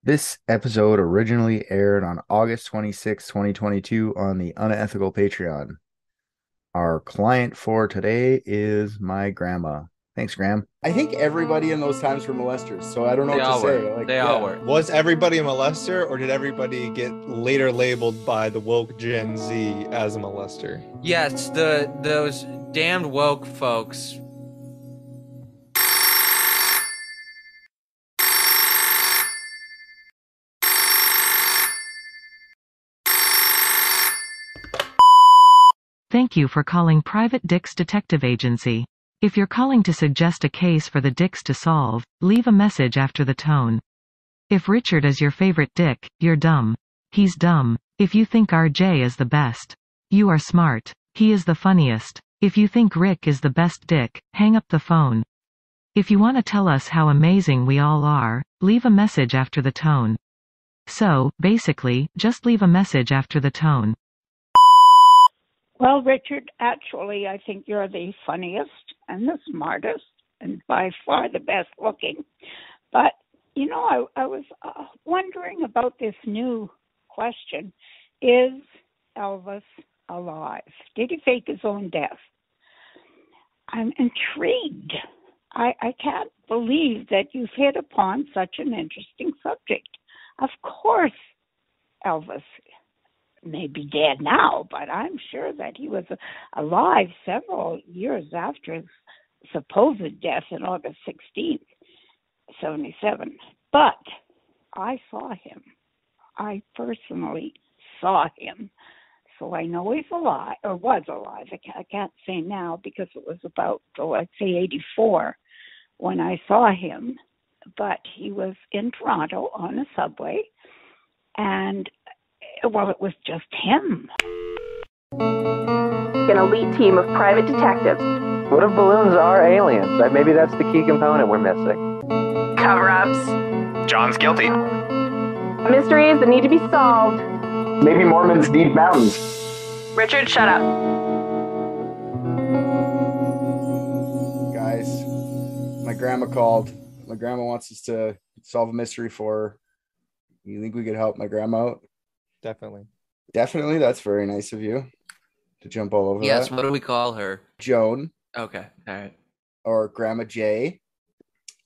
This episode originally aired on August 26, 2022 on the Unethical Patreon. Our client for today is my grandma. Thanks, Graham. I think everybody in those times were molesters, so I don't know They what to all say. were. Like, They all were. Was everybody a molester, or did everybody get later labeled by the woke Gen Z as a molester? Yes, those damned woke folks. Thank you for calling Private Dick's Detective Agency. If you're calling to suggest a case for the Dicks to solve, leave a message after the tone. If Richard is your favorite Dick, you're dumb. He's dumb. If you think RJ is the best, you are smart. He is the funniest. If you think Rick is the best Dick, hang up the phone. If you want to tell us how amazing we all are, leave a message after the tone. So, basically, just leave a message after the tone. Well, Richard, actually, I think you're the funniest and the smartest and by far the best looking. But, I was wondering about this new question. Is Elvis alive? Did he fake his own death? I'm intrigued. I can't believe that you've hit upon such an interesting subject. Of course, Elvis may be dead now, but I'm sure that he was alive several years after his supposed death on August 16th, 77. But I saw him. I personally saw him. So I know he's alive, or was alive. I can't say now because it was about, I'd say 84 when I saw him. But he was in Toronto on a subway, and well, it was just him. An elite team of private detectives. What if balloons are aliens? Maybe that's the key component we're missing. Cover-ups. John's guilty. Mysteries that need to be solved. Maybe Mormons need mountains. Richard, shut up. Guys, my grandma called. My grandma wants us to solve a mystery for her. You think we could help my grandma out? Definitely. Definitely. That's very nice of you to jump all over Yes, that. what do we call her? Joan. Okay, all right. Or Grandma J.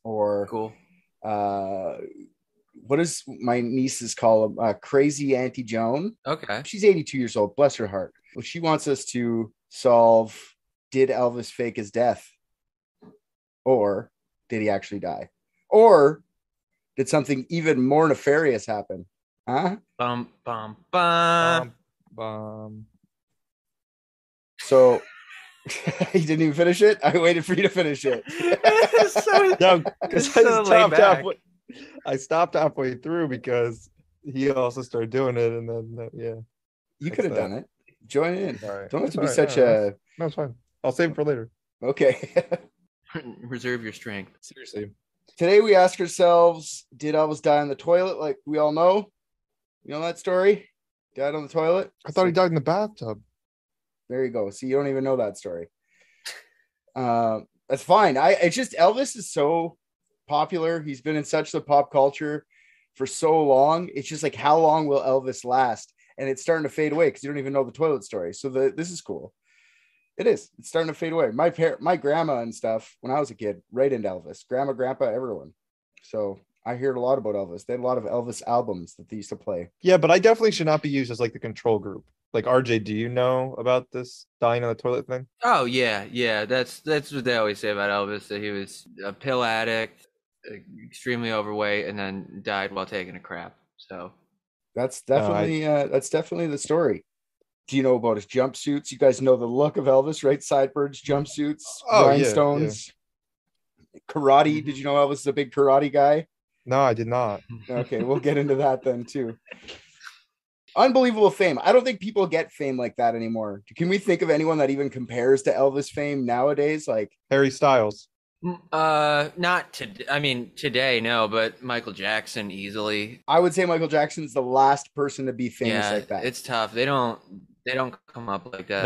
Or Cool. what does my nieces call them? Crazy Auntie Joan. Okay. She's 82 years old. Bless her heart. Well, she wants us to solve, did Elvis fake his death? Or did he actually die? Or did something even more nefarious happen? Huh? Bum, bum, bum. So you didn't even finish it? I waited for you to finish it. No, because so laid back. I stopped halfway through because he also started doing it, and then You could have done it. Join in. Right. Don't have to be That's such right. a... No, it's fine. I'll save it for later. Okay. Reserve your strength. Seriously. Today we ask ourselves, did Elvis die in the toilet like we all know? You know that story? Died on the toilet? I thought he died in the bathtub. There you go. See, you don't even know that story. That's fine. It's just Elvis is so popular. He's been in such the pop culture for so long. It's just like, how long will Elvis last? And it's starting to fade away because you don't even know the toilet story. So this is cool. It is. It's starting to fade away. My grandma and stuff, when I was a kid, right into Elvis. Grandma, grandpa, everyone. So I heard a lot about Elvis. They had a lot of Elvis albums that they used to play. Yeah, but I definitely should not be used as like the control group. Like, RJ, do you know about this dying on the toilet thing? Oh, yeah. That's what they always say about Elvis, that he was a pill addict, extremely overweight, and then died while taking a crap. So that's definitely the story. Do you know about his jumpsuits? You guys know the look of Elvis, right? Sideburns, jumpsuits, rhinestones, karate. Did you know Elvis is a big karate guy? No, I did not. Okay, we'll get into that then too. Unbelievable fame. I don't think people get fame like that anymore. Can we think of anyone that even compares to Elvis fame nowadays? Like Harry Styles. Not today. I mean, today, no, but Michael Jackson easily. I would say Michael Jackson's the last person to be famous like that. It's tough. They don't come up like that.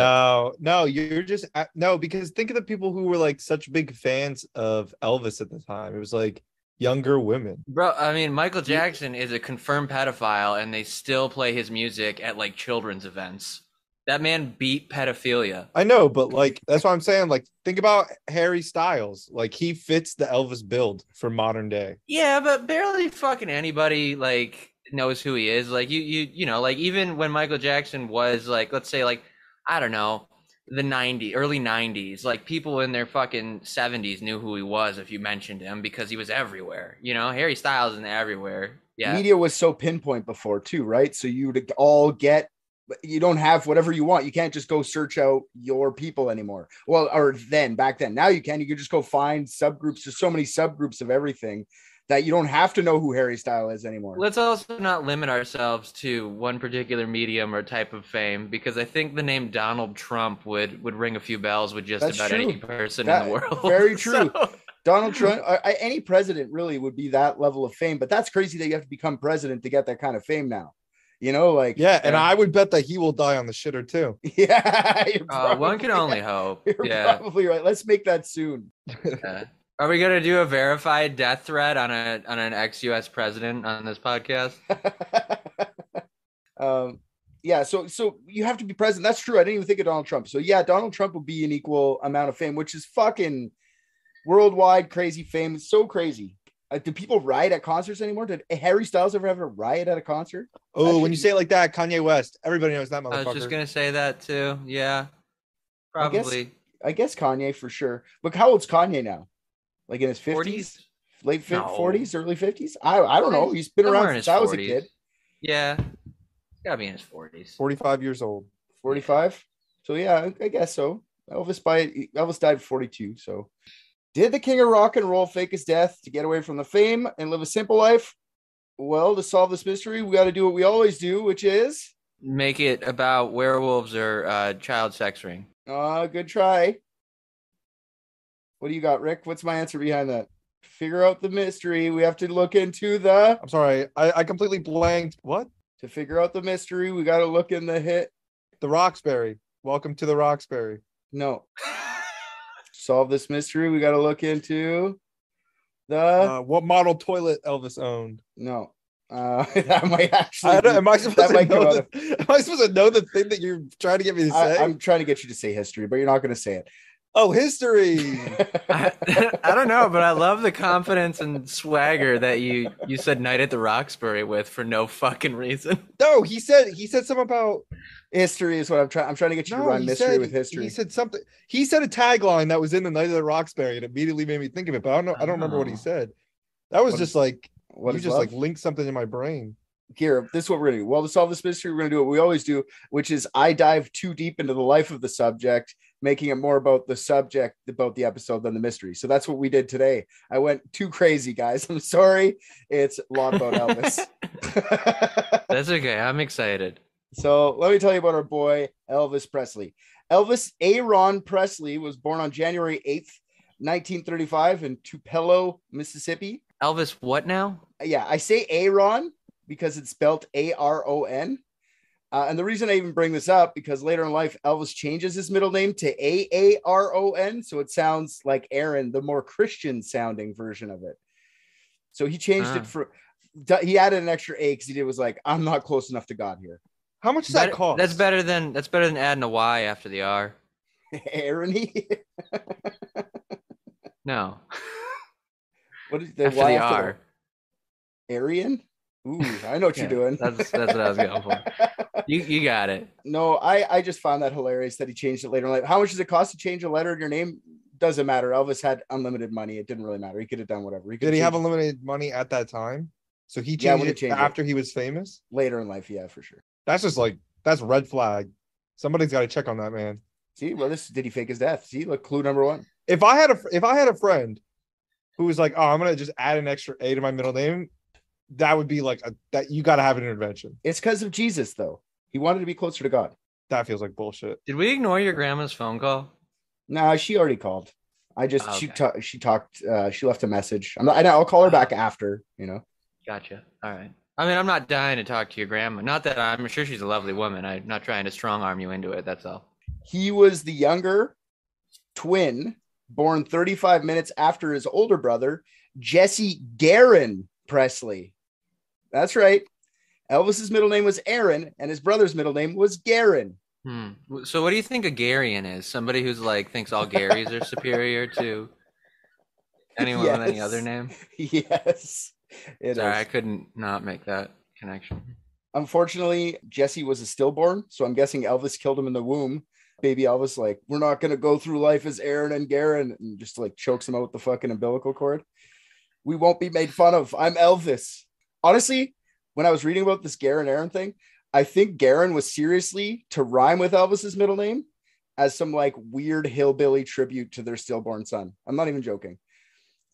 No, you're just no, because think of the people who were like such big fans of Elvis at the time. It was like younger women. Bro, I mean, Michael Jackson is a confirmed pedophile, and they still play his music at like children's events. That man beat pedophilia. I know, but like that's what I'm saying. Like, think about Harry Styles. Like, he fits the Elvis build for modern day. Yeah, but barely fucking anybody like knows who he is. Like you know, like even when Michael Jackson was like, let's say like, I don't know, the early 90s, like people in their fucking 70s knew who he was if you mentioned him because he was everywhere. You know, Harry Styles isn't everywhere. Yeah. Media was so pinpoint before too, right? So you would all get, you don't have whatever you want. You can't just go search out your people anymore. Well, or then back then, now you can just go find subgroups. There's so many subgroups of everything that you don't have to know who Harry Styles is anymore. Let's also not limit ourselves to one particular medium or type of fame, because I think the name Donald Trump would ring a few bells with just about any person in the world. Very true. So... Donald Trump, any president really would be that level of fame, but that's crazy that you have to become president to get that kind of fame now. You know, like, yeah, and I would bet that he will die on the shitter too. Yeah, one can only hope. You're probably right. Let's make that soon. Are we gonna do a verified death threat on an ex-US president on this podcast? Yeah, so you have to be president. That's true. I didn't even think of Donald Trump. So yeah, Donald Trump will be an equal amount of fame, which is fucking worldwide crazy fame. It's so crazy. Do people riot at concerts anymore? Did Harry Styles ever have a riot at a concert? Oh, when you say it like that, Kanye West, everybody knows that motherfucker. I was just gonna say that too. Yeah, probably. I guess Kanye for sure. Look, how old's Kanye now? Like in his 50s, late 40s, early 50s? I don't know. He's been around since I was a kid. Yeah, he's gotta be in his 40s. 45 years old. 45. So yeah, I guess so. Elvis died at 42. So. Did the king of rock and roll fake his death to get away from the fame and live a simple life? Well, to solve this mystery, we got to do what we always do, which is... make it about werewolves or child sex ring. Good try. What do you got, Rick? What's my answer behind that? Figure out the mystery. We have to look into the... I'm sorry. I completely blanked. What? To figure out the mystery, we got to look in the hit. The Roxbury. Welcome to the Roxbury. No. Solve this mystery, we got to look into the what model toilet Elvis owned. No, that might actually. Am I supposed to know the thing that you're trying to get me to say? I'm trying to get you to say history, but you're not going to say it. Oh, history. I don't know, but I love the confidence and swagger that you said "Night at the Roxbury" with for no fucking reason. No, he said something about history is what I'm trying to get you to rhyme mystery with history. He said something. He said a tagline that was in the Night of the Roxbury. It immediately made me think of it, but I don't remember what he said. That was like linked something in my brain. Here, this is what we're gonna do. Well, to solve this mystery, we're gonna do what we always do, which is I dive too deep into the life of the subject, making it more about the subject, about the episode than the mystery. So that's what we did today. I went too crazy, guys. I'm sorry. It's a lot about Elvis. That's okay. I'm excited. So let me tell you about our boy, Elvis Presley. Elvis Aaron Presley was born on January 8th, 1935 in Tupelo, Mississippi. Elvis what now? Yeah, I say Aaron because it's spelled Aron. And the reason I even bring this up, because later in life, Elvis changes his middle name to Aaron. So it sounds like Aaron, the more Christian sounding version of it. So he changed it he added an extra A because he was like, I'm not close enough to God here. How much does that cost? That's better than adding a Y after the R. Aaron-y? No. What is the after Y the after R? Arian? Ooh, I know what you're doing. That's what I was going for. You got it. No, I just found that hilarious that he changed it later in life. How much does it cost to change a letter in your name? Doesn't matter. Elvis had unlimited money. It didn't really matter. He could have done whatever. Did he have unlimited money at that time? So he changed it after he was famous? Later in life, yeah, for sure. That's just that's red flag. Somebody's got to check on that man. See, well, did he fake his death? See, look, clue number one. If I had a friend who was like, oh, I'm gonna just add an extra A to my middle name, that would be like that. You got to have an intervention. It's because of Jesus, though. He wanted to be closer to God. That feels like bullshit. Did we ignore your grandma's phone call? No, she already called. She talked. She left a message. I'll call her back after. Gotcha. All right. I mean, I'm not dying to talk to your grandma. Not that I'm sure she's a lovely woman. I'm not trying to strong arm you into it. That's all. He was the younger twin, born 35 minutes after his older brother, Jesse Garin Presley. That's right. Elvis's middle name was Aaron, and his brother's middle name was Garin. So what do you think a Garian is? Somebody who's like thinks all Garys are superior to anyone with any other name? Yes. Sorry, I couldn't not make that connection. Unfortunately, Jesse was a stillborn, so I'm guessing Elvis killed him in the womb. Baby Elvis, like, we're not going to go through life as Aaron and Garin, and just like chokes him out with the fucking umbilical cord. We won't be made fun of. I'm Elvis. Honestly, when I was reading about this Garin Aaron thing, I think Garin was seriously to rhyme with Elvis's middle name as some like weird hillbilly tribute to their stillborn son. I'm not even joking.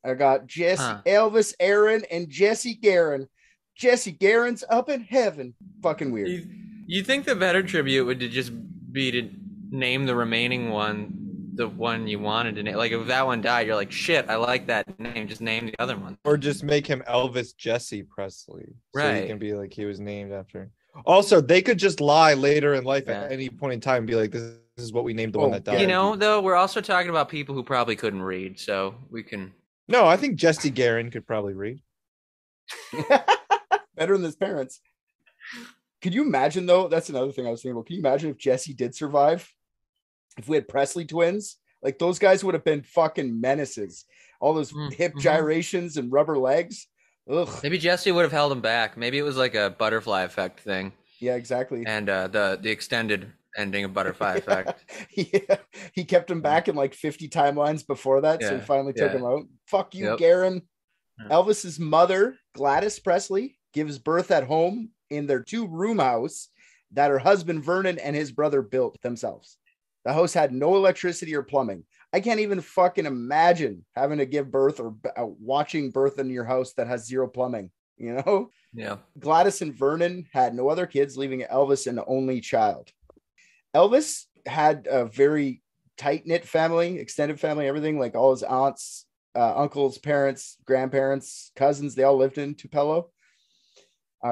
I got Elvis, Aaron, and Jesse Garin. Jesse Garin's up in heaven. Fucking weird. You think the better tribute would just be to name the remaining one the one you wanted to name? Like if that one died, you're like, shit, I like that name. Just name the other one. Or just make him Elvis Jesse Presley. Right. So he can be like he was named after. Also, they could just lie later in life at any point in time and be like, this is what we named the one that died. You know, though, we're also talking about people who probably couldn't read, so we can... No, I think Jesse Garin could probably read. Better than his parents. Could you imagine, though? That's another thing I was thinking about. Can you imagine if Jesse did survive? If we had Presley twins? Like, those guys would have been fucking menaces. All those hip gyrations and rubber legs. Ugh. Maybe Jesse would have held him back. Maybe it was like a butterfly effect thing. Yeah, exactly. And the extended ending of butterfly effect. Yeah, he kept him back in like 50 timelines before that, so he finally took him out. Fuck you, Garin. Elvis's mother, Gladys Presley, gives birth at home in their 2-room house that her husband Vernon and his brother built themselves. The house had no electricity or plumbing. I can't even fucking imagine having to give birth or watching birth in your house that has zero plumbing, you know? Yeah. Gladys and Vernon had no other kids, leaving Elvis an only child. Elvis had a very tight-knit family, extended family, everything, like all his aunts, uncles, parents, grandparents, cousins, they all lived in Tupelo.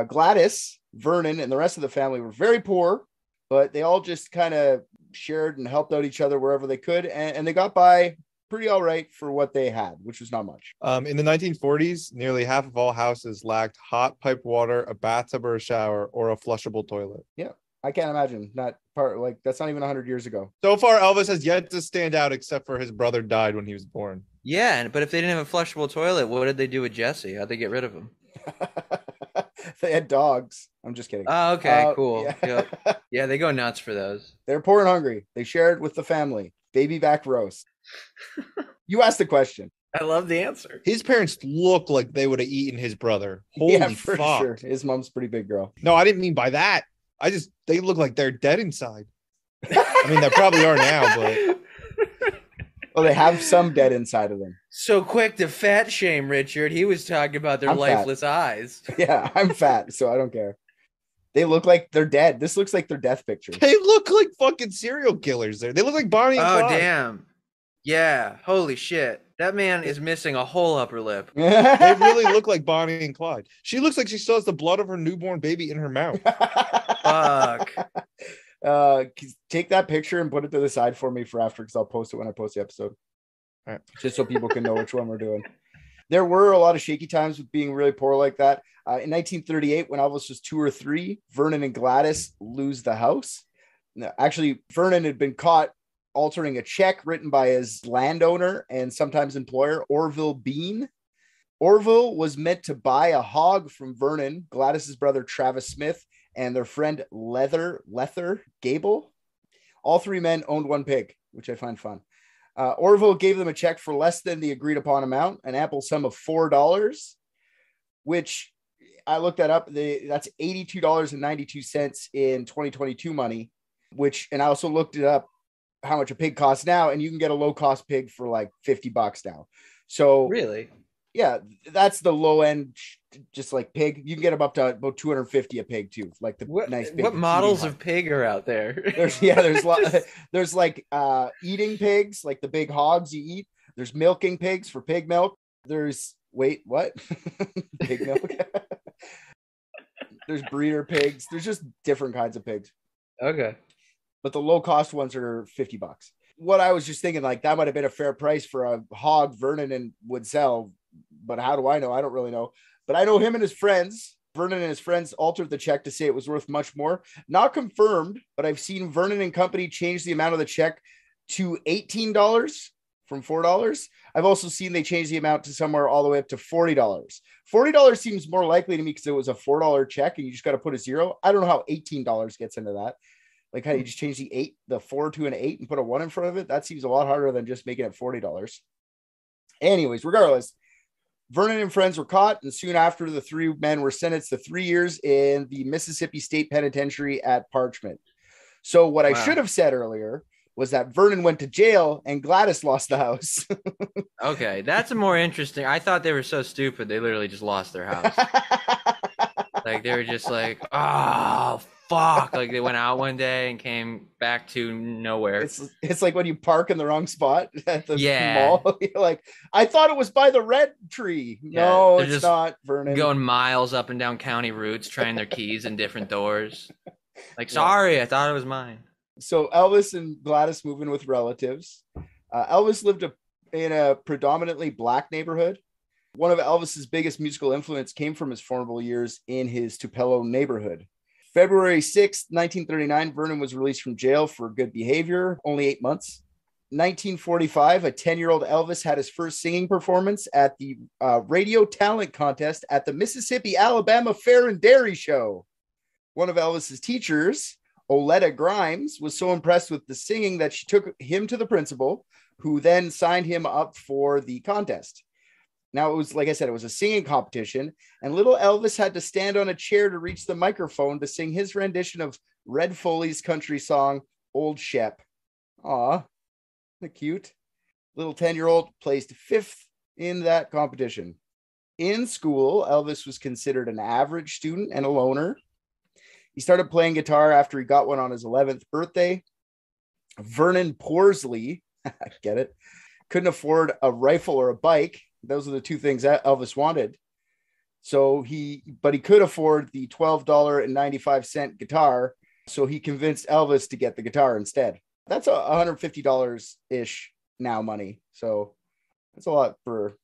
Gladys, Vernon, and the rest of the family were very poor, but they all just kind of shared and helped out each other wherever they could, and they got by pretty all right for what they had, which was not much. In the 1940s, nearly half of all houses lacked hot piped water, a bathtub or a shower, or a flushable toilet. Yeah, I can't imagine. That's not even 100 years ago. So far, Elvis has yet to stand out, except for his brother died when he was born. Yeah, but if they didn't have a flushable toilet, what did they do with Jesse? How'd they get rid of him? They had dogs. I'm just kidding. Oh, okay, cool. Yeah. Yep. Yeah, they go nuts for those. They're poor and hungry. They shared with the family. Baby back roast. You asked the question. I love the answer. His parents look like they would have eaten his brother. Holy for fuck. Sure. His mom's a pretty big girl. No, I didn't mean by that. They look like they're dead inside. I mean, they probably are now, but... Well, they have some dead inside of them. So quick to fat shame Richard. He was talking about their lifeless eyes. Yeah, I'm fat, so I don't care. They look like they're dead. This looks like their death picture. They look like fucking serial killers there. They look like Bonnie and Clyde. Oh, damn. Yeah, holy shit. That man is missing a whole upper lip. They really look like Bonnie and Clyde. She looks like she still has the blood of her newborn baby in her mouth. Fuck. Take that picture and put it to the side for me for after, because I'll post it when I post the episode. All right. Just so people can know which one we're doing. There were a lot of shaky times with being really poor like that. In 1938, when Elvis was 2 or 3, Vernon and Gladys lose the house. Actually, Vernon had been caught altering a check written by his landowner and sometimes employer, Orville Bean. Orville was meant to buy a hog from Vernon, Gladys's brother Travis Smith, and their friend Lether Gable. All 3 men owned 1 pig, which I find fun. Orville gave them a check for less than the agreed upon amount, an ample sum of $4, which I looked that up. That's $82.92 in 2022 money, and I also looked it up how much a pig costs now, and you can get a low cost pig for like $50 now. So really? Yeah, that's the low end, just like pig. You can get them up to about $250 a pig too, like the nice pig. What models of pig are out there? There's like eating pigs, like the big hogs you eat. There's milking pigs for pig milk. There's what? Pig milk. There's breeder pigs. There's just different kinds of pigs. Okay, but the low cost ones are $50. What I was just thinking, like that might have been a fair price for a hog Vernon and would sell but how do I know? I don't really know. But I know him and his friends, Vernon and his friends, altered the check to say it was worth much more. Not confirmed, but I've seen Vernon and company change the amount of the check to $18 from $4. I've also seen they change the amount to somewhere all the way up to $40. $40 seems more likely to me because it was a $4 check and you just got to put a zero. I don't know how $18 gets into that. Like how you just change the 4 to an 8 and put a 1 in front of it. That seems a lot harder than just making it $40. Anyways, regardless, Vernon and friends were caught, and soon after, the three men were sentenced to 3 years in the Mississippi State Penitentiary at Parchment. So what I should have said earlier was that Vernon went to jail and Gladys lost the house. Okay, that's a more interesting. I thought they were so stupid they literally just lost their house. Like they were just like, oh fuck! Like they went out one day and came back to nowhere. It's like when you park in the wrong spot at the mall. You're like, I thought it was by the red tree. Yeah, no, it's not, Vernon. Going miles up and down county routes, trying their keys in different doors. Like, sorry, I thought it was mine. So Elvis and Gladys move in with relatives. Elvis lived in a predominantly black neighborhood. One of Elvis's biggest musical influence came from his formative years in his Tupelo neighborhood. February 6, 1939, Vernon was released from jail for good behavior, only 8 months. 1945, a 10-year-old Elvis had his first singing performance at the radio talent contest at the Mississippi-Alabama Fair and Dairy Show. One of Elvis's teachers, Oletta Grimes, was so impressed with the singing that she took him to the principal, who then signed him up for the contest. Now, it was, like I said, it was a singing competition, and little Elvis had to stand on a chair to reach the microphone to sing his rendition of Red Foley's country song, Old Shep. Aw, isn't that cute? Little 10-year-old placed 5th in that competition. In school, Elvis was considered an average student and a loner. He started playing guitar after he got one on his 11th birthday. Vernon Porsley, get it, couldn't afford a rifle or a bike. Those are the two things that Elvis wanted. But he could afford the $12.95 guitar. So he convinced Elvis to get the guitar instead. That's $150-ish now money. So that's a lot for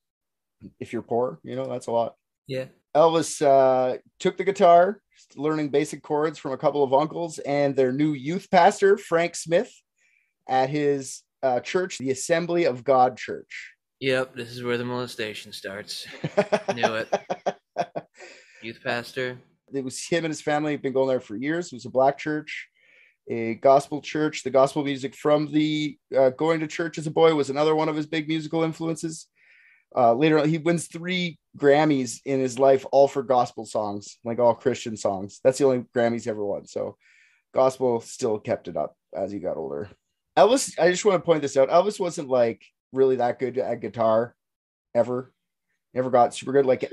if you're poor, that's a lot. Yeah. Elvis took the guitar, learning basic chords from a couple of uncles and their new youth pastor, Frank Smith, at his church, the Assembly of God Church. Yep, this is where the molestation starts. Knew it. Youth pastor. It was him and his family have been going there for years. It was a black church, a gospel church. The gospel music from the going to church as a boy was another one of his big musical influences. Later on, he wins 3 Grammys in his life, all for gospel songs, like all Christian songs. That's the only Grammys he ever won. So gospel still kept it up as he got older. Elvis, I just want to point this out. Elvis wasn't like really that good at guitar ever. Never got super good. Like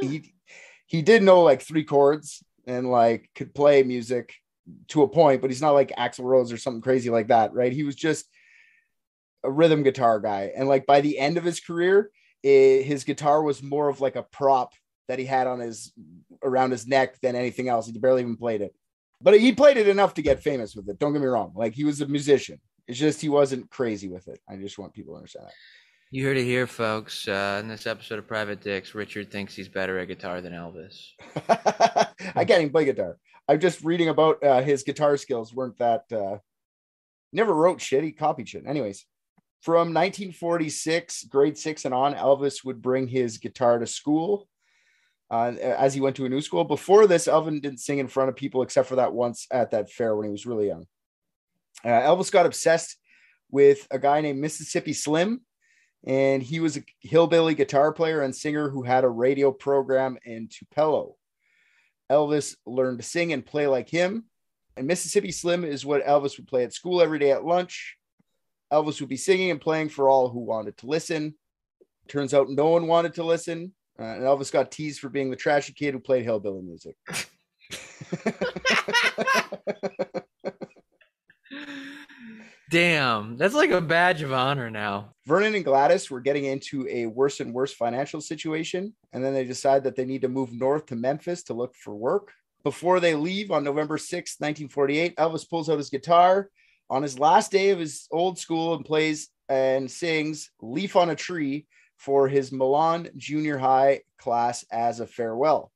he did know like 3 chords and like could play music to a point, but he's not like Axl Rose or something crazy like that, right? He was just a rhythm guitar guy. And like by the end of his career, his guitar was more of like a prop that he had on around his neck than anything else. He barely even played it, but he played it enough to get famous with it. Don't get me wrong. Like he was a musician. It's just, he wasn't crazy with it. I just want people to understand that. You heard it here, folks. In this episode of Private Dicks, Richard thinks he's better at guitar than Elvis. I can't even play guitar. I'm just reading about his guitar skills weren't that, never wrote shit. He copied shit. Anyways. From 1946, grade 6 and on, Elvis would bring his guitar to school as he went to a new school. Before this, Elvis didn't sing in front of people except for that once at that fair when he was really young. Elvis got obsessed with a guy named Mississippi Slim, and he was a hillbilly guitar player and singer who had a radio program in Tupelo. Elvis learned to sing and play like him, and Mississippi Slim is what Elvis would play at school every day at lunch. Elvis would be singing and playing for all who wanted to listen. Turns out no one wanted to listen. And Elvis got teased for being the trashy kid who played hillbilly music. Damn, that's like a badge of honor now. Vernon and Gladys were getting into a worse and worse financial situation. And then they decide that they need to move north to Memphis to look for work. Before they leave on November 6, 1948, Elvis pulls out his guitar on his last day of his old school and plays and sings Leaf on a Tree for his Milan junior high class as a farewell.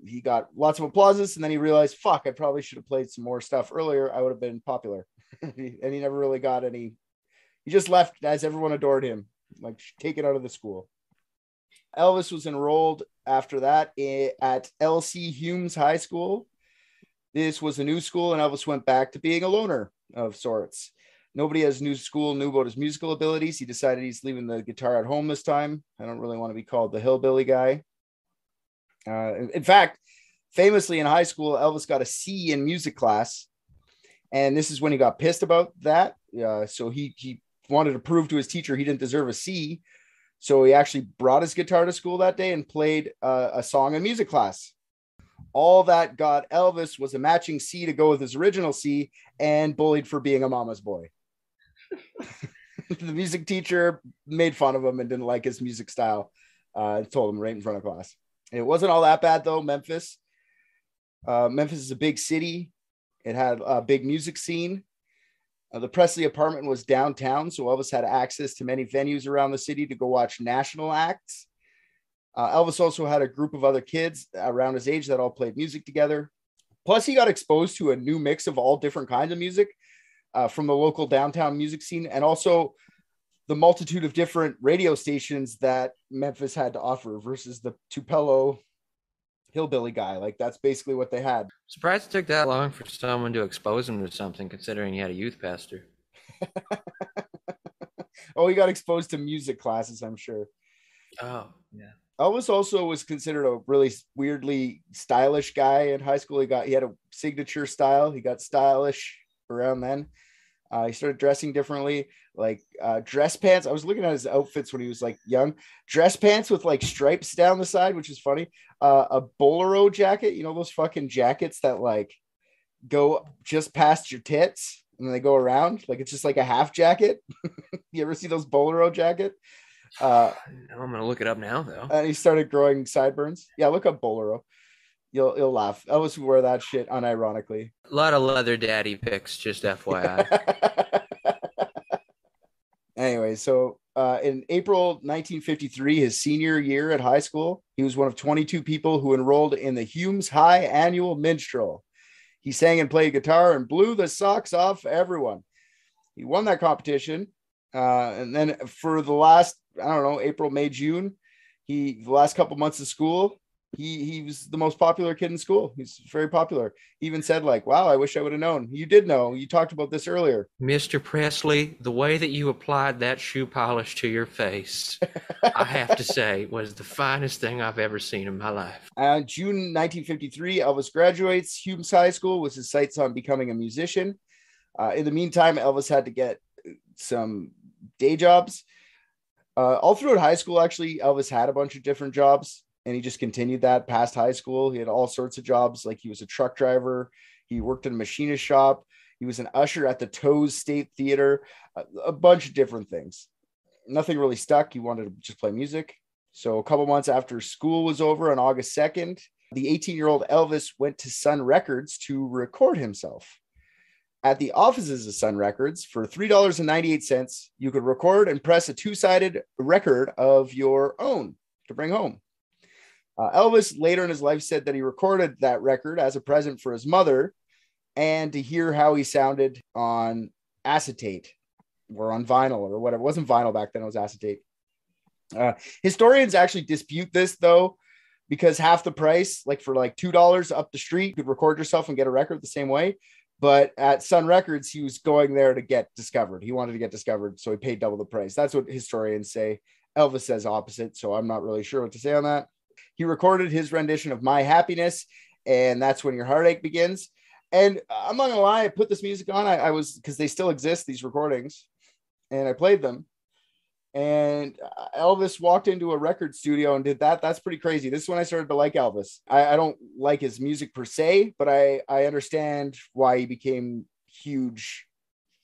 He got lots of applauses, and then he realized, fuck, I probably should have played some more stuff earlier. I would have been popular. And he never really got any. He just left as everyone adored him, like taken out of the school. Elvis was enrolled after that at L.C. Humes High School. This was a new school, and Elvis went back to being a loner of sorts. Nobody at his new school knew about his musical abilities. He decided he's leaving the guitar at home this time. I don't really want to be called the hillbilly guy. In fact, famously in high school, Elvis got a C in music class. And this is when he got pissed about that. So he wanted to prove to his teacher he didn't deserve a C. So he actually brought his guitar to school that day and played a song in music class. All that got Elvis was a matching C to go with his original C, and bullied for being a mama's boy. The music teacher made fun of him and didn't like his music style. Told him right in front of class. It wasn't all that bad, though. Memphis is a big city. It had a big music scene. The Presley apartment was downtown, so Elvis had access to many venues around the city to go watch national acts. Elvis also had a group of other kids around his age that all played music together. Plus, he got exposed to a new mix of all different kinds of music from the local downtown music scene, and also the multitude of different radio stations that Memphis had to offer versus the Tupelo hillbilly guy. Like, that's basically what they had. Surprised it took that long for someone to expose him to something, considering he had a youth pastor. Oh, he got exposed to music classes, I'm sure. Oh, yeah. Elvis also was considered a really weirdly stylish guy in high school. He had a signature style. He got stylish around then. He started dressing differently, like dress pants. I was looking at his outfits when he was like young. Dress pants with like stripes down the side, which is funny. A bolero jacket, you know, those fucking jackets that like go just past your tits and then they go around. Like, it's just like a half jacket. You ever see those bolero jacket? I'm gonna look it up now, though. And he started growing sideburns. Yeah, look up bolero. You'll laugh. Elvis would wear that shit unironically. A lot of leather daddy pics, just FYI. Anyway, so in April 1953, his senior year at high school, he was one of 22 people who enrolled in the Humes High Annual Minstrel. He sang and played guitar and blew the socks off everyone. He won that competition. And then for the last, April, May, June, the last couple months of school, he was the most popular kid in school. He's very popular. He even said, like, wow, I wish I would have known. You did know. You talked about this earlier. Mr. Presley, the way that you applied that shoe polish to your face, I have to say, was the finest thing I've ever seen in my life. June 1953, Elvis graduates Humes High School with his sights on becoming a musician. In the meantime, Elvis had to get some day jobs. All throughout high school, actually, Elvis had a bunch of different jobs. And he just continued that past high school. He had all sorts of jobs. Like, he was a truck driver. He worked in a machinist shop. He was an usher at the Toes State Theater, a bunch of different things. Nothing really stuck. He wanted to just play music. So a couple months after school was over on August 2nd, the 18-year-old Elvis went to Sun Records to record himself. At the offices of Sun Records, for $3.98, you could record and press a two-sided record of your own to bring home. Elvis later in his life said that he recorded that record as a present for his mother and to hear how he sounded on acetate or on vinyl or whatever. It wasn't vinyl back then, it was acetate. Historians actually dispute this, though, because half the price, like for like $2 up the street, you could record yourself and get a record the same way. But at Sun Records, he was going there to get discovered. He wanted to get discovered, so he paid double the price. That's what historians say. Elvis says opposite, so I'm not really sure what to say on that. He recorded his rendition of My Happiness, and That's When Your Heartache Begins. And I'm not gonna lie, I put this music on. I was, because they still exist, these recordings, and I played them. And Elvis walked into a record studio and did that. That's pretty crazy. This is when I started to like Elvis. I don't like his music per se, but I understand why he became huge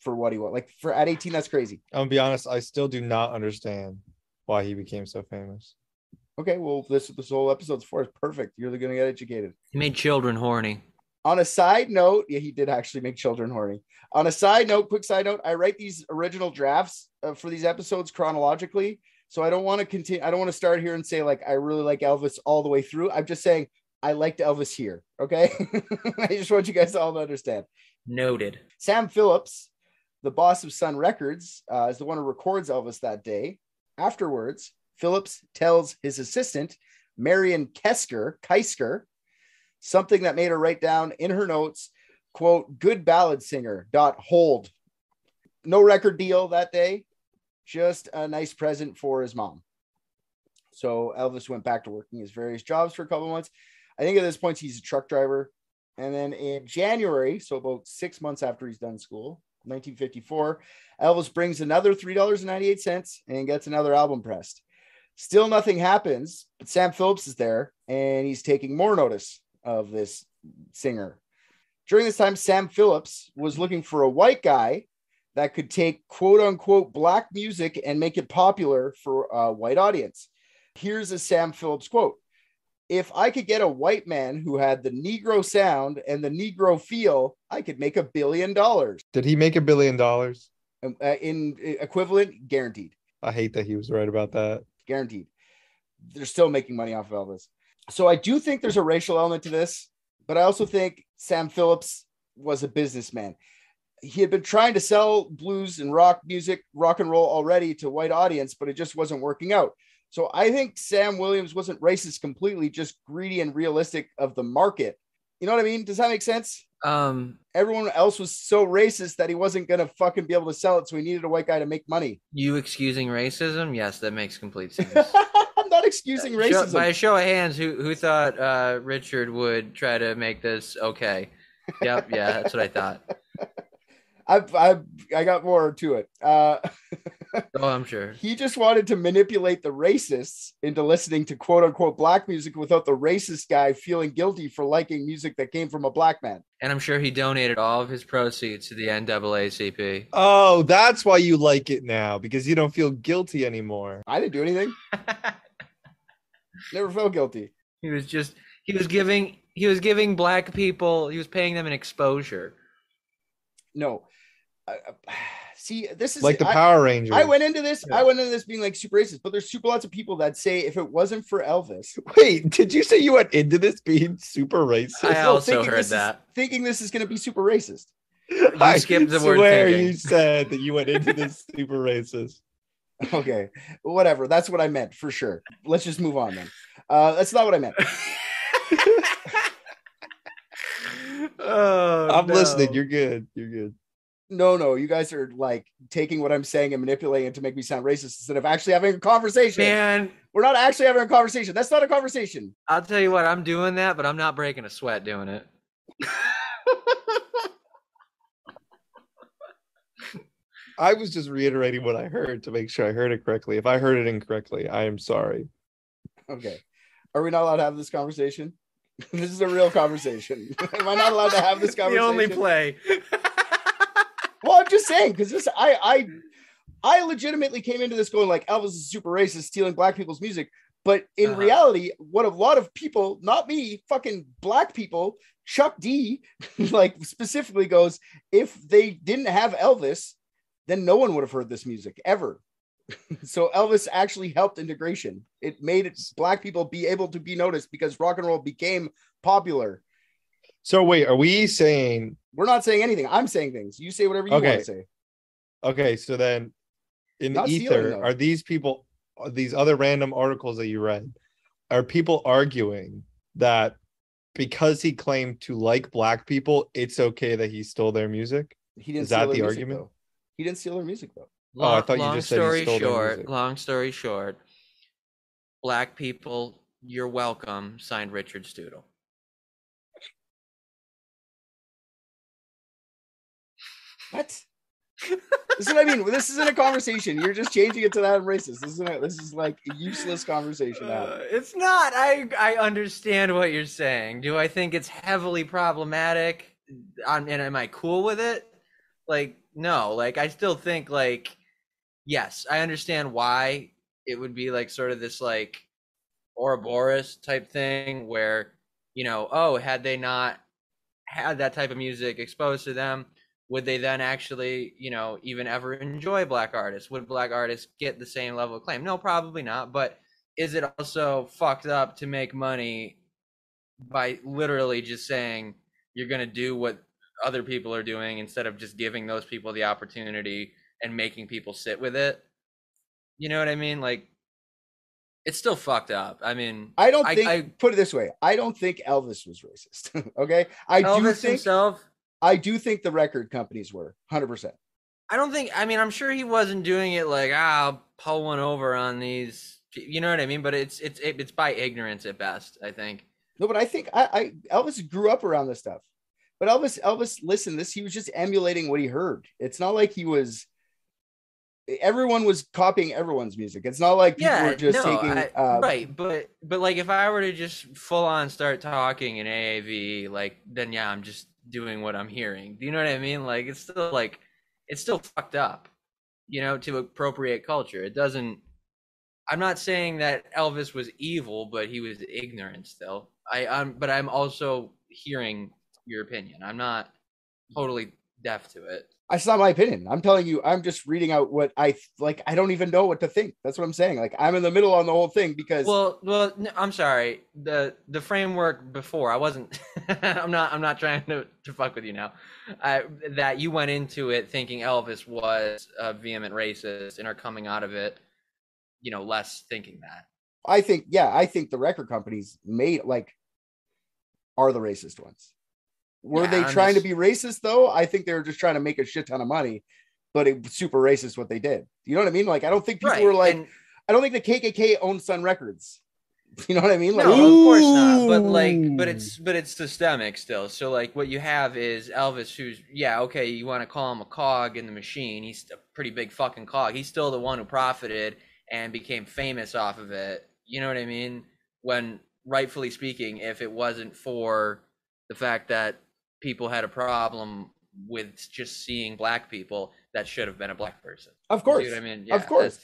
for what he was. Like, for at 18, that's crazy. I'm gonna be honest, I still do not understand why he became so famous. Okay, well, this whole episode's for is perfect. You're going to get educated. He made children horny. On a side note, yeah, he did actually make children horny. On a side note, quick side note, I write these original drafts for these episodes chronologically So I don't want to continue. I don't want to start here and say like I really like Elvis all the way through. I'm just saying I liked Elvis here. Okay. I just want you guys all to understand. Noted. Sam Phillips, the boss of Sun Records, is the one who records Elvis that day. Afterwards, Phillips tells his assistant, Marion Keisker, something that made her write down in her notes, quote, good ballad singer, hold. No record deal that day, just a nice present for his mom. So Elvis went back to working his various jobs for a couple of months. I think at this point he's a truck driver. And then in January, so about 6 months after he's done school, 1954, Elvis brings another $3.98 and gets another album pressed. Still nothing happens, but Sam Phillips is there and he's taking more notice of this singer. During this time, Sam Phillips was looking for a white guy that could take quote unquote black music and make it popular for a white audience. Here's a Sam Phillips quote. If I could get a white man who had the Negro sound and the Negro feel, I could make $1 billion. Did he make $1 billion? In equivalent, guaranteed. I hate that he was right about that. Guaranteed. They're still making money off of Elvis. So I do think there's a racial element to this, but I also think Sam Phillips was a businessman. He had been trying to sell blues and rock music, rock and roll already to a white audience, but it just wasn't working out. So I think Sam Williams wasn't racist completely, just greedy and realistic of the market. You know what I mean? Does that make sense? Everyone else was so racist that he wasn't going to fucking be able to sell it. So he needed a white guy to make money. You excusing racism? Yes, that makes complete sense. I'm not excusing racism. By a show of hands, who thought Richard would try to make this okay? Yep. Yeah, that's what I thought. I got more to it. Oh, I'm sure. He just wanted to manipulate the racists into listening to quote unquote black music without the racist guy feeling guilty for liking music that came from a black man. And I'm sure he donated all of his proceeds to the NAACP. Oh, that's why you like it now, because you don't feel guilty anymore. I didn't do anything. Never felt guilty. He was giving black people, he was paying them an exposure. No. See, this is like the Power Rangers. I went into this being like super racist, but there's super lots of people that say if it wasn't for Elvis. Wait, did you say you went into this being super racist? I also heard that. Thinking this is going to be super racist. You skipped the word thinking. You said that you went into this super racist. Okay, whatever. That's what I meant for sure. Let's just move on then. That's not what I meant. I'm listening. You're good. You're good. No, you guys are like taking what I'm saying and manipulating it to make me sound racist instead of actually having a conversation. Man, we're not actually having a conversation. That's not a conversation. I'll tell you what, I'm doing that, but I'm not breaking a sweat doing it. I was just reiterating what I heard to make sure I heard it correctly. If I heard it incorrectly, I am sorry. Okay. Are we not allowed to have this conversation? This is a real conversation. Am I not allowed to have this conversation? The only play. Well, I'm just saying, because this I legitimately came into this going like Elvis is super racist, stealing black people's music. But in reality, what a lot of people, not me, fucking black people, Chuck D, like specifically goes, if they didn't have Elvis, then no one would have heard this music ever. So Elvis actually helped integration. It made it black people be able to be noticed because rock and roll became popular. So wait, are we saying... We're not saying anything. I'm saying things. You say whatever you want to say. Okay, so then in the ether, are these people, these other random articles that you read, are people arguing that because he claimed to like black people, it's okay that he stole their music? He didn't. Is that the argument? Though. He didn't steal their music though. I thought you just said he stole their music. Long story short, black people, you're welcome. Signed, Richard Stoodle. What? This is what I mean. This isn't a conversation. You're just changing it to that racist. This is like a useless conversation now. It's not. I understand what you're saying. Do I think it's heavily problematic? And am I cool with it? Like, no. Like, I still think, like, yes, I understand why it would be like sort of this like Ouroboros type thing where, you know, oh, had they not had that type of music exposed to them, would they then actually, even ever enjoy black artists? Would black artists get the same level of claim? No, probably not. But is it also fucked up to make money by literally just saying you're going to do what other people are doing instead of just giving those people the opportunity and making people sit with it? You know what I mean? Like, it's still fucked up. I mean, I don't think, put it this way, I don't think Elvis was racist. Okay. I do think the record companies were 100%. I don't think, I'm sure he wasn't doing it like, I'll pull one over on these, you know what I mean? But it's by ignorance at best, I think. No, but I think Elvis grew up around this stuff. But Elvis, listen, he was just emulating what he heard. It's not like everyone was copying everyone's music. It's not like people were just taking right. But like, if I were to just full on start talking in AAV, like, then yeah, I'm just doing what I'm hearing. Do you know what I mean? Like, it's still fucked up, to appropriate culture. It doesn't. I'm not saying that Elvis was evil, but he was ignorant still. But I'm also hearing your opinion. I'm not totally deaf to it. It's not my opinion. I'm telling you, I'm just reading out what I like. I don't even know what to think. That's what I'm saying. Like, I'm in the middle on the whole thing because. Well, I'm sorry. The framework before, I wasn't. I'm not trying to fuck with you now. That you went into it thinking Elvis was a vehement racist and are coming out of it, less thinking that. I think the record companies are the racist ones. Were they trying to be racist though? I think they were just trying to make a shit ton of money, but it was super racist what they did. You know what I mean? Like, I don't think people were like, I don't think the KKK owned Sun Records. You know what I mean? Like, no, of course not. But it's systemic still. So like, what you have is Elvis, who's you want to call him a cog in the machine. He's a pretty big fucking cog. He's still the one who profited and became famous off of it. You know what I mean? When rightfully speaking, if it wasn't for the fact that people had a problem with just seeing black people, that should have been a black person. Of course. You know what I mean? Yeah, of course.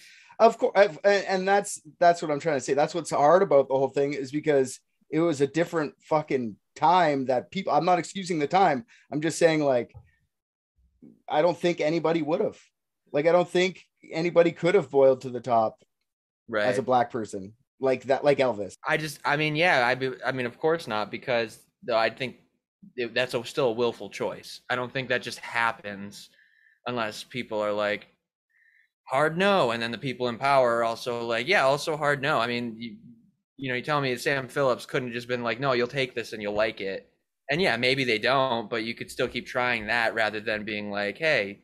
And that's what I'm trying to say. That's what's hard about the whole thing, is because it was a different fucking time that people, I'm not excusing the time. I'm just saying, like, I don't think anybody would have. Like, I don't think anybody could have boiled to the top as a black person like that, like Elvis. Of course not, because I think that's still a willful choice. I don't think that just happens unless people are like, hard no, and then the people in power are also like, also hard no. I mean, you tell me Sam Phillips couldn't just been like, no, you'll take this and you'll like it. And maybe they don't, but you could still keep trying that rather than being like, hey,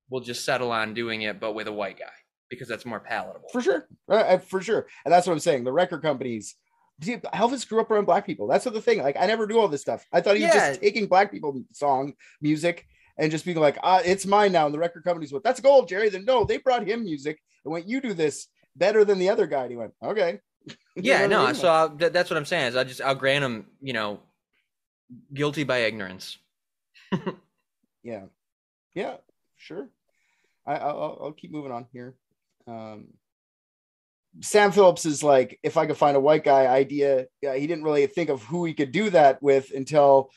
we'll just settle on doing it, but with a white guy, because that's more palatable. For sure. For sure. And that's what I'm saying. The record companies, Elvis grew up around black people. That's the thing. Like, I never knew all this stuff. I thought he was just taking black people music and just being like, it's mine now. And the record companies went, that's gold, Jerry. Then no, they brought him music and went, you do this better than the other guy. And he went, okay. So that's what I'm saying is I'll grant him, guilty by ignorance. Yeah, sure. I'll keep moving on here. Sam Phillips is like, if I could find a white guy idea. He didn't really think of who he could do that with until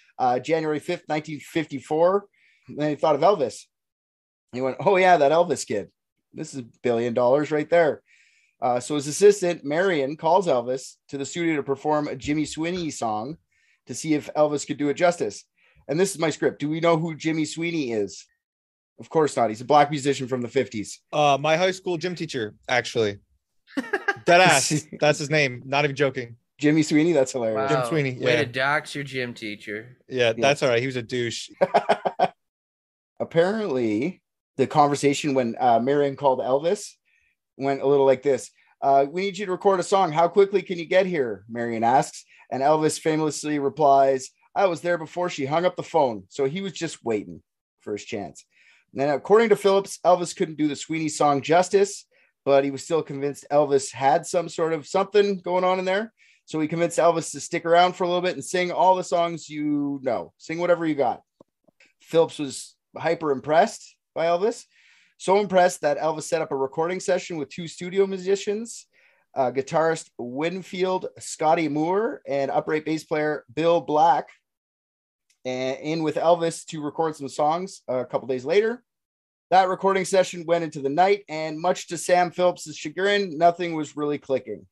January 5th, 1954. And then he thought of Elvis. He went, oh yeah, that Elvis kid. This is $1 billion right there. So his assistant, Marion, calls Elvis to the studio to perform a Jimmy Sweeney song to see if Elvis could do it justice. And this is my script. Do we know who Jimmy Sweeney is? Of course not. He's a black musician from the 50s. My high school gym teacher, actually. Deadass. That's his name. Not even joking. Jimmy Sweeney. That's hilarious. Wow. Jim Sweeney. Yeah. Way to dox your gym teacher. Yeah, that's all right. He was a douche. Apparently, the conversation when Marion called Elvis went a little like this. We need you to record a song. How quickly can you get here? Marion asks. And Elvis famously replies, I was there before she hung up the phone. So he was just waiting for his chance. And then according to Phillips, Elvis couldn't do the Sweeney song justice, but he was still convinced Elvis had some sort of something going on in there. So he convinced Elvis to stick around for a little bit and sing all the songs you know. Sing whatever you got. Phillips was hyper impressed by Elvis. So impressed that Elvis set up a recording session with 2 studio musicians, guitarist Winfield Scotty Moore and upright bass player Bill Black. and in with Elvis to record some songs a couple days later. That recording session went into the night, and much to Sam Phillips' chagrin, nothing was really clicking.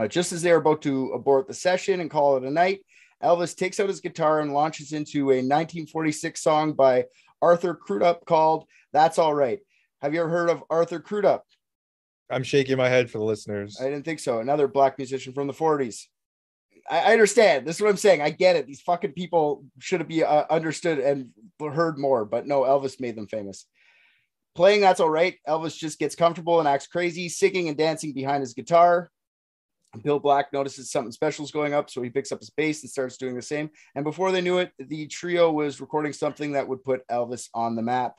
Just as they were about to abort the session and call it a night, Elvis takes out his guitar and launches into a 1946 song by Arthur Crudup called That's All Right. Have you ever heard of Arthur Crudup? I'm shaking my head for the listeners. I didn't think so. Another black musician from the 40s. I understand. This is what I'm saying. I get it. These fucking people should be understood and heard more, but no, Elvis made them famous. Playing That's All Right, Elvis just gets comfortable and acts crazy, singing and dancing behind his guitar. Bill Black notices something special is going up, so he picks up his bass and starts doing the same. And before they knew it, the trio was recording something that would put Elvis on the map.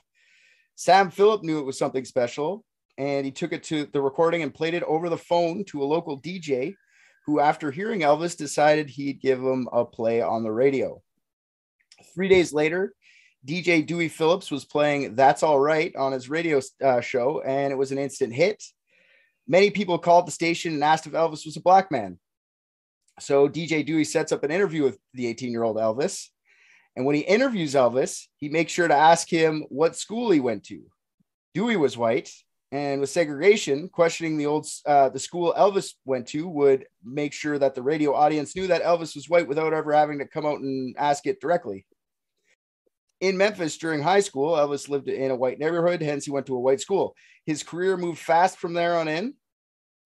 Sam Phillip knew it was something special, and he took it to the recording and played it over the phone to a local DJ who, after hearing Elvis, decided he'd give him a play on the radio. 3 days later, DJ Dewey Phillips was playing That's All Right on his radio show, and it was an instant hit. Many people called the station and asked if Elvis was a black man. So DJ Dewey sets up an interview with the 18-year-old Elvis. And when he interviews Elvis, he makes sure to ask him what school he went to. Dewey was white, and with segregation, questioning the school Elvis went to would make sure that the radio audience knew that Elvis was white without ever having to come out and ask it directly. In Memphis during high school, Elvis lived in a white neighborhood, hence he went to a white school. His career moved fast from there on in.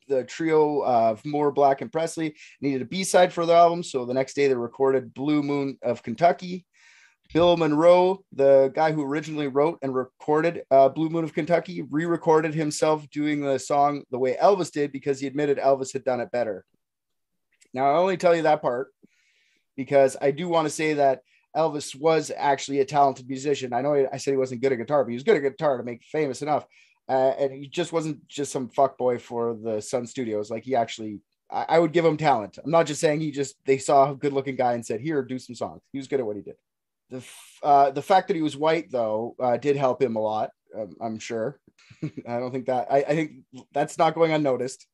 The trio of Moore, Black, and Presley needed a B-side for the album, so the next day they recorded Blue Moon of Kentucky. Bill Monroe, the guy who originally wrote and recorded Blue Moon of Kentucky, re-recorded himself doing the song the way Elvis did because he admitted Elvis had done it better. Now, I only tell you that part because I do want to say that Elvis was actually a talented musician. I know I said he wasn't good at guitar, but he was good at guitar to make famous enough. And he just wasn't just some fuckboy for the Sun Studios. Like he actually, I would give him talent. I'm not just saying they saw a good looking guy and said, here, do some songs. He was good at what he did. The fact that he was white though, did help him a lot. I'm sure. I don't think that, I think that's not going unnoticed.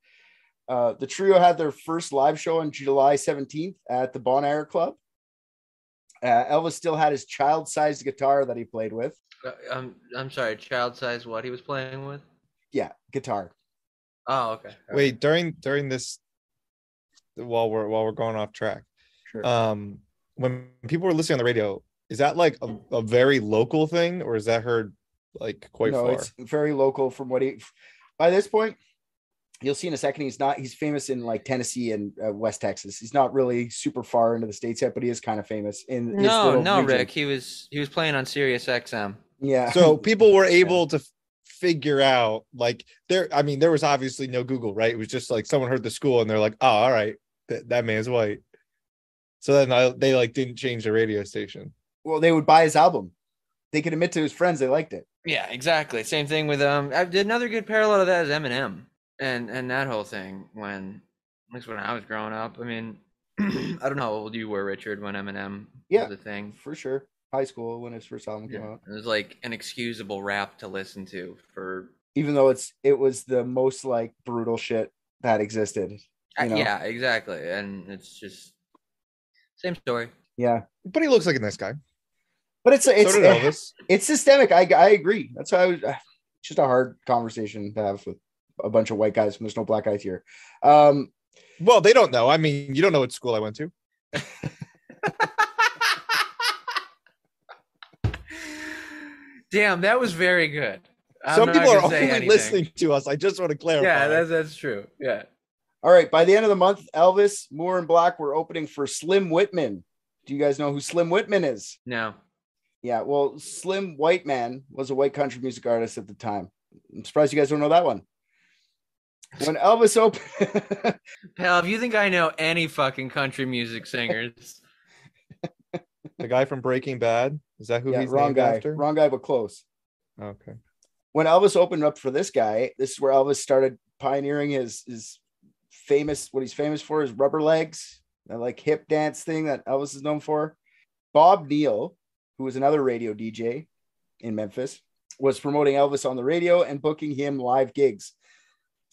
The trio had their first live show on July 17th at the Bon Air Club. Elvis still had his child-sized guitar that he played with. I'm sorry, child-sized what he was playing with? Yeah, guitar. Oh, okay. Wait, during this, while we're going off track, sure. When people were listening on the radio, is that like a very local thing, or is that heard like quite far? No, it's very local. From what by this point, you'll see in a second, he's famous in like Tennessee and West Texas. He's not really super far into the States yet, but he is kind of famous in no, Rick. He was playing on Sirius XM. Yeah. So people were able to figure out like there was obviously no Google, right? It was just like someone heard the school and they're like, oh, all right, that man's white. So then they like didn't change the radio station. Well, they would buy his album. They could admit to his friends they liked it. Yeah, exactly. Same thing with I did another good parallel to that is Eminem. And that whole thing at least when I was growing up, I mean, I don't know how old you were, Richard, when Eminem was a thing. For sure. High school when his first album came out. It was like an excusable rap to listen to even though it was the most like brutal shit that existed. You know? Yeah, exactly. And it's just same story. Yeah. But he looks like a nice guy. But it's systemic. I agree. That's why it's just a hard conversation to have with a bunch of white guys when there's no black guys here. Well, they don't know. I mean, you don't know what school I went to. Damn, that was very good. Some people are only listening to us. I just want to clarify. Yeah, that's true. Yeah. All right. By the end of the month, Elvis, Moore, and Black were opening for Slim Whitman. Do you guys know who Slim Whitman is? No. Yeah. Well, Slim Whiteman was a white country music artist at the time. I'm surprised you guys don't know that one. When Elvis opened, pal, if you think I know any fucking country music singers, the guy from Breaking Bad, is that who he's wrong named guy? After? Wrong guy, but close. Okay. When Elvis opened up for this guy, this is where Elvis started pioneering his famous, what he's famous for is rubber legs, that like hip dance thing that Elvis is known for. Bob Neal, who was another radio DJ in Memphis, was promoting Elvis on the radio and booking him live gigs.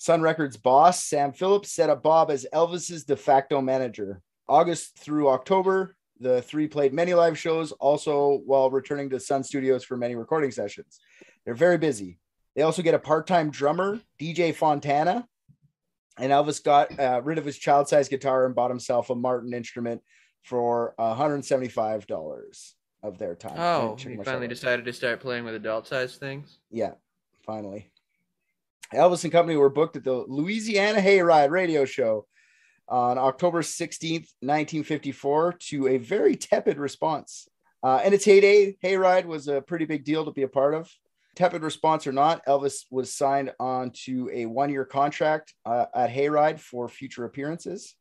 Sun Records boss Sam Phillips set up Bob as Elvis's de facto manager. August through October, The three played many live shows, also while returning to Sun Studios for many recording sessions. They're very busy. They also get a part-time drummer, DJ Fontana, and Elvis got rid of his child-sized guitar and bought himself a Martin instrument for $175 of their time. Oh, he finally decided to start playing with adult-sized things? Yeah, finally. Elvis and company were booked at the Louisiana Hayride radio show on October 16th, 1954, to a very tepid response. In its heyday, Hayride was a pretty big deal to be a part of. Tepid response or not, Elvis was signed on to a 1-year contract at Hayride for future appearances.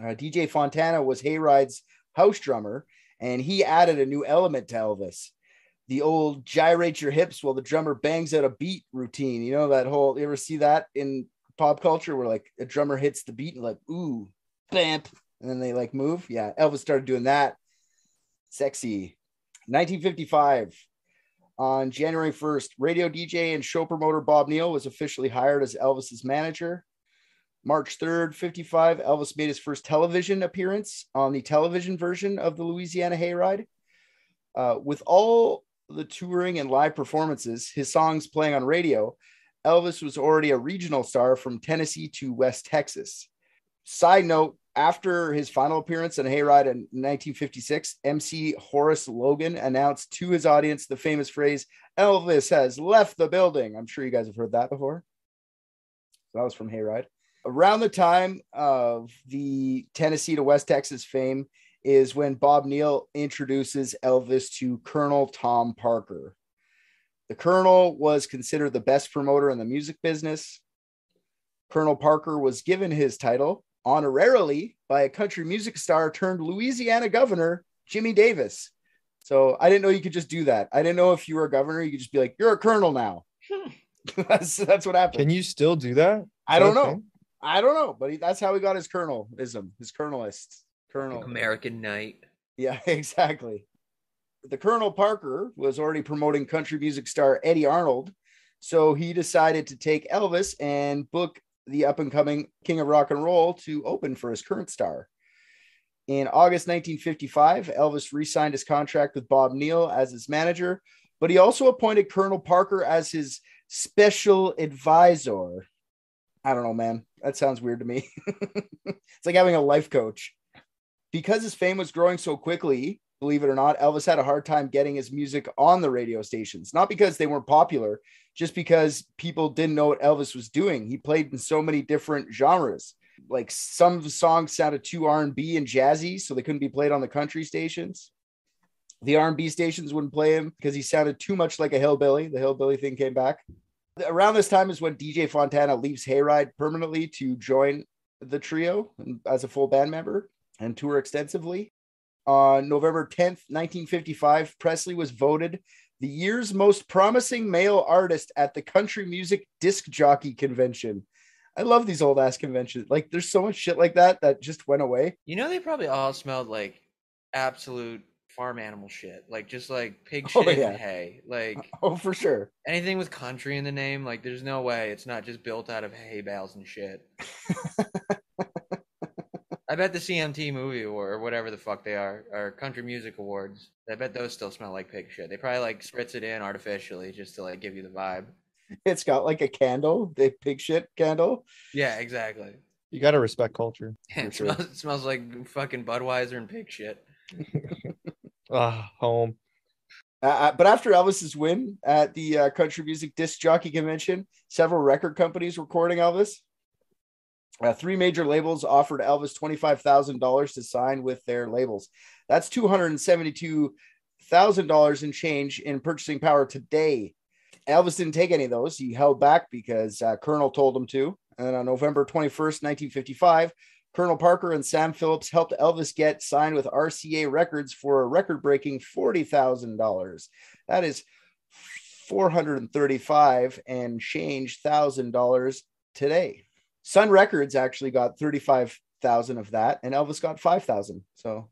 DJ Fontana was Hayride's house drummer, and he added a new element to Elvis. The old gyrate your hips while the drummer bangs out a beat routine. You know, that whole, you ever see that in pop culture where like a drummer hits the beat and like, ooh, bamp, and then they like move? Yeah, Elvis started doing that. Sexy. 1955. On January 1st, radio DJ and show promoter Bob Neal was officially hired as Elvis's manager. March 3rd, 55, Elvis made his first television appearance on the television version of the Louisiana Hayride. With all the touring and live performances, his songs playing on radio, Elvis was already a regional star from Tennessee to West Texas. Side note, after his final appearance on Hayride in 1956, MC Horace Logan announced to his audience the famous phrase, "Elvis has left the building." I'm sure you guys have heard that before. That was from Hayride. Around the time of the Tennessee to West Texas fame is when Bob Neal introduces Elvis to Colonel Tom Parker. The Colonel was considered the best promoter in the music business. Colonel Parker was given his title honorarily by a country music star turned Louisiana governor, Jimmy Davis. So I didn't know you could just do that. I didn't know if you were a governor, you could just be like, "You're a colonel now." that's what happened. Can you still do that? I don't know. I don't know, but that's how he got his colonelism, his colonelist. Colonel American Knight. Yeah, exactly. The Colonel Parker was already promoting country music star Eddie Arnold, so he decided to take Elvis and book the up-and-coming King of Rock and Roll to open for his current star. In August 1955, Elvis re-signed his contract with Bob Neal as his manager, but he also appointed Colonel Parker as his special advisor. I don't know, man. That sounds weird to me. It's like having a life coach. Because his fame was growing so quickly, believe it or not, Elvis had a hard time getting his music on the radio stations. Not because they weren't popular, just because people didn't know what Elvis was doing. He played in so many different genres. Like some of the songs sounded too R&B and jazzy, so they couldn't be played on the country stations. The R&B stations wouldn't play him because he sounded too much like a hillbilly. The hillbilly thing came back. Around this time is when DJ Fontana leaves Hayride permanently to join the trio as a full band member and tour extensively. On November 10th, 1955, Presley was voted the year's most promising male artist at the Country Music Disc Jockey Convention. I love these old ass conventions. Like, there's so much shit like that just went away. You know, they probably all smelled like absolute farm animal shit, like just like pig shit and hay. Like, oh, for sure. Anything with country in the name, like, there's no way it's not just built out of hay bales and shit. I bet the CMT movie award, or whatever the fuck they are country music awards, I bet those still smell like pig shit. They probably like spritz it in artificially just to like give you the vibe. It's got like a candle, the pig shit candle. Yeah, exactly. You got to respect culture. Yeah, it smells like fucking Budweiser and pig shit. Home. But after Elvis's win at the Country Music Disc Jockey Convention, several record companies were courting Elvis. 3 major labels offered Elvis $25,000 to sign with their labels. That's $272,000 in change in purchasing power today. Elvis didn't take any of those. He held back because Colonel told him to. And on November 21st, 1955, Colonel Parker and Sam Phillips helped Elvis get signed with RCA Records for a record-breaking $40,000. That is $435 and change $1,000 today. Sun Records actually got $35,000 of that, and Elvis got $5,000. So,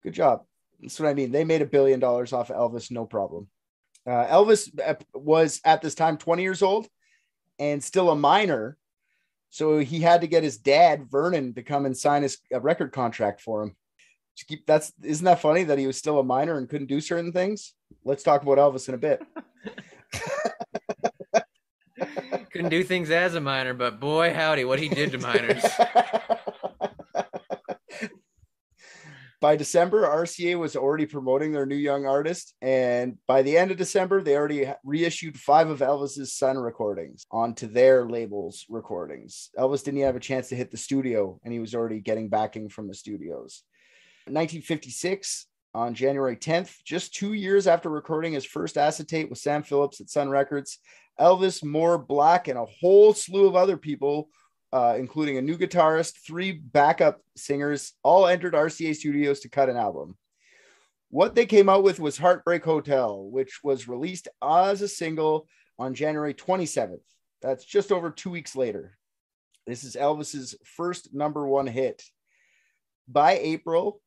good job. That's what I mean. They made $1 billion off of Elvis, no problem. Elvis was at this time 20 years old and still a minor, so he had to get his dad, Vernon, to come and sign a record contract for him. Isn't that funny that he was still a minor and couldn't do certain things? Let's talk about Elvis in a bit. Couldn't do things as a minor, but boy, howdy, what he did to minors. By December, RCA was already promoting their new young artist. And by the end of December, they already reissued 5 of Elvis's son recordings onto their label's recordings. Elvis didn't even have a chance to hit the studio, and he was already getting backing from the studios. In 1956, on January 10th, just 2 years after recording his first acetate with Sam Phillips at Sun Records, Elvis, Moore, Black, and a whole slew of other people, including a new guitarist, 3 backup singers, all entered RCA studios to cut an album. What they came out with was Heartbreak Hotel, which was released as a single on January 27th. That's just over 2 weeks later. This is Elvis's first #1 hit. By April,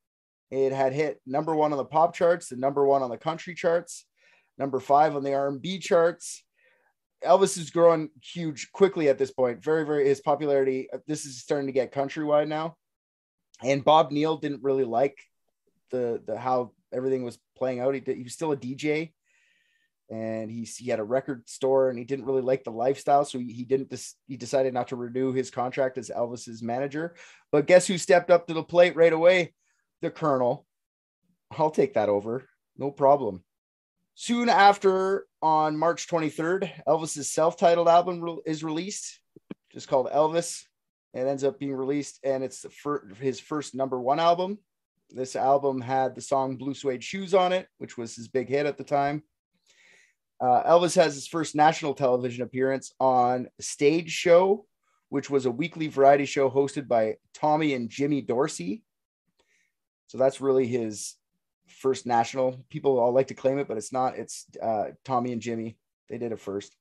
it had hit #1 on the pop charts, and #1 on the country charts, #5 on the R&B charts. Elvis is growing huge quickly at this point. His popularity. This is starting to get countrywide now. And Bob Neal didn't really like the how everything was playing out. He was still a DJ, and he had a record store, and he didn't really like the lifestyle. So he decided not to renew his contract as Elvis's manager. But guess who stepped up to the plate right away? The Colonel. I'll take that over. No problem. Soon after, on March 23rd, Elvis's self-titled album is released, just called Elvis. It ends up being released, and it's his first #1 album. This album had the song Blue Suede Shoes on it, which was his big hit at the time. Elvis has his first national television appearance on Stage Show, which was a weekly variety show hosted by Tommy and Jimmy Dorsey. So that's really his first national. People all like to claim it, but it's not. It's Tommy and Jimmy. They did it first.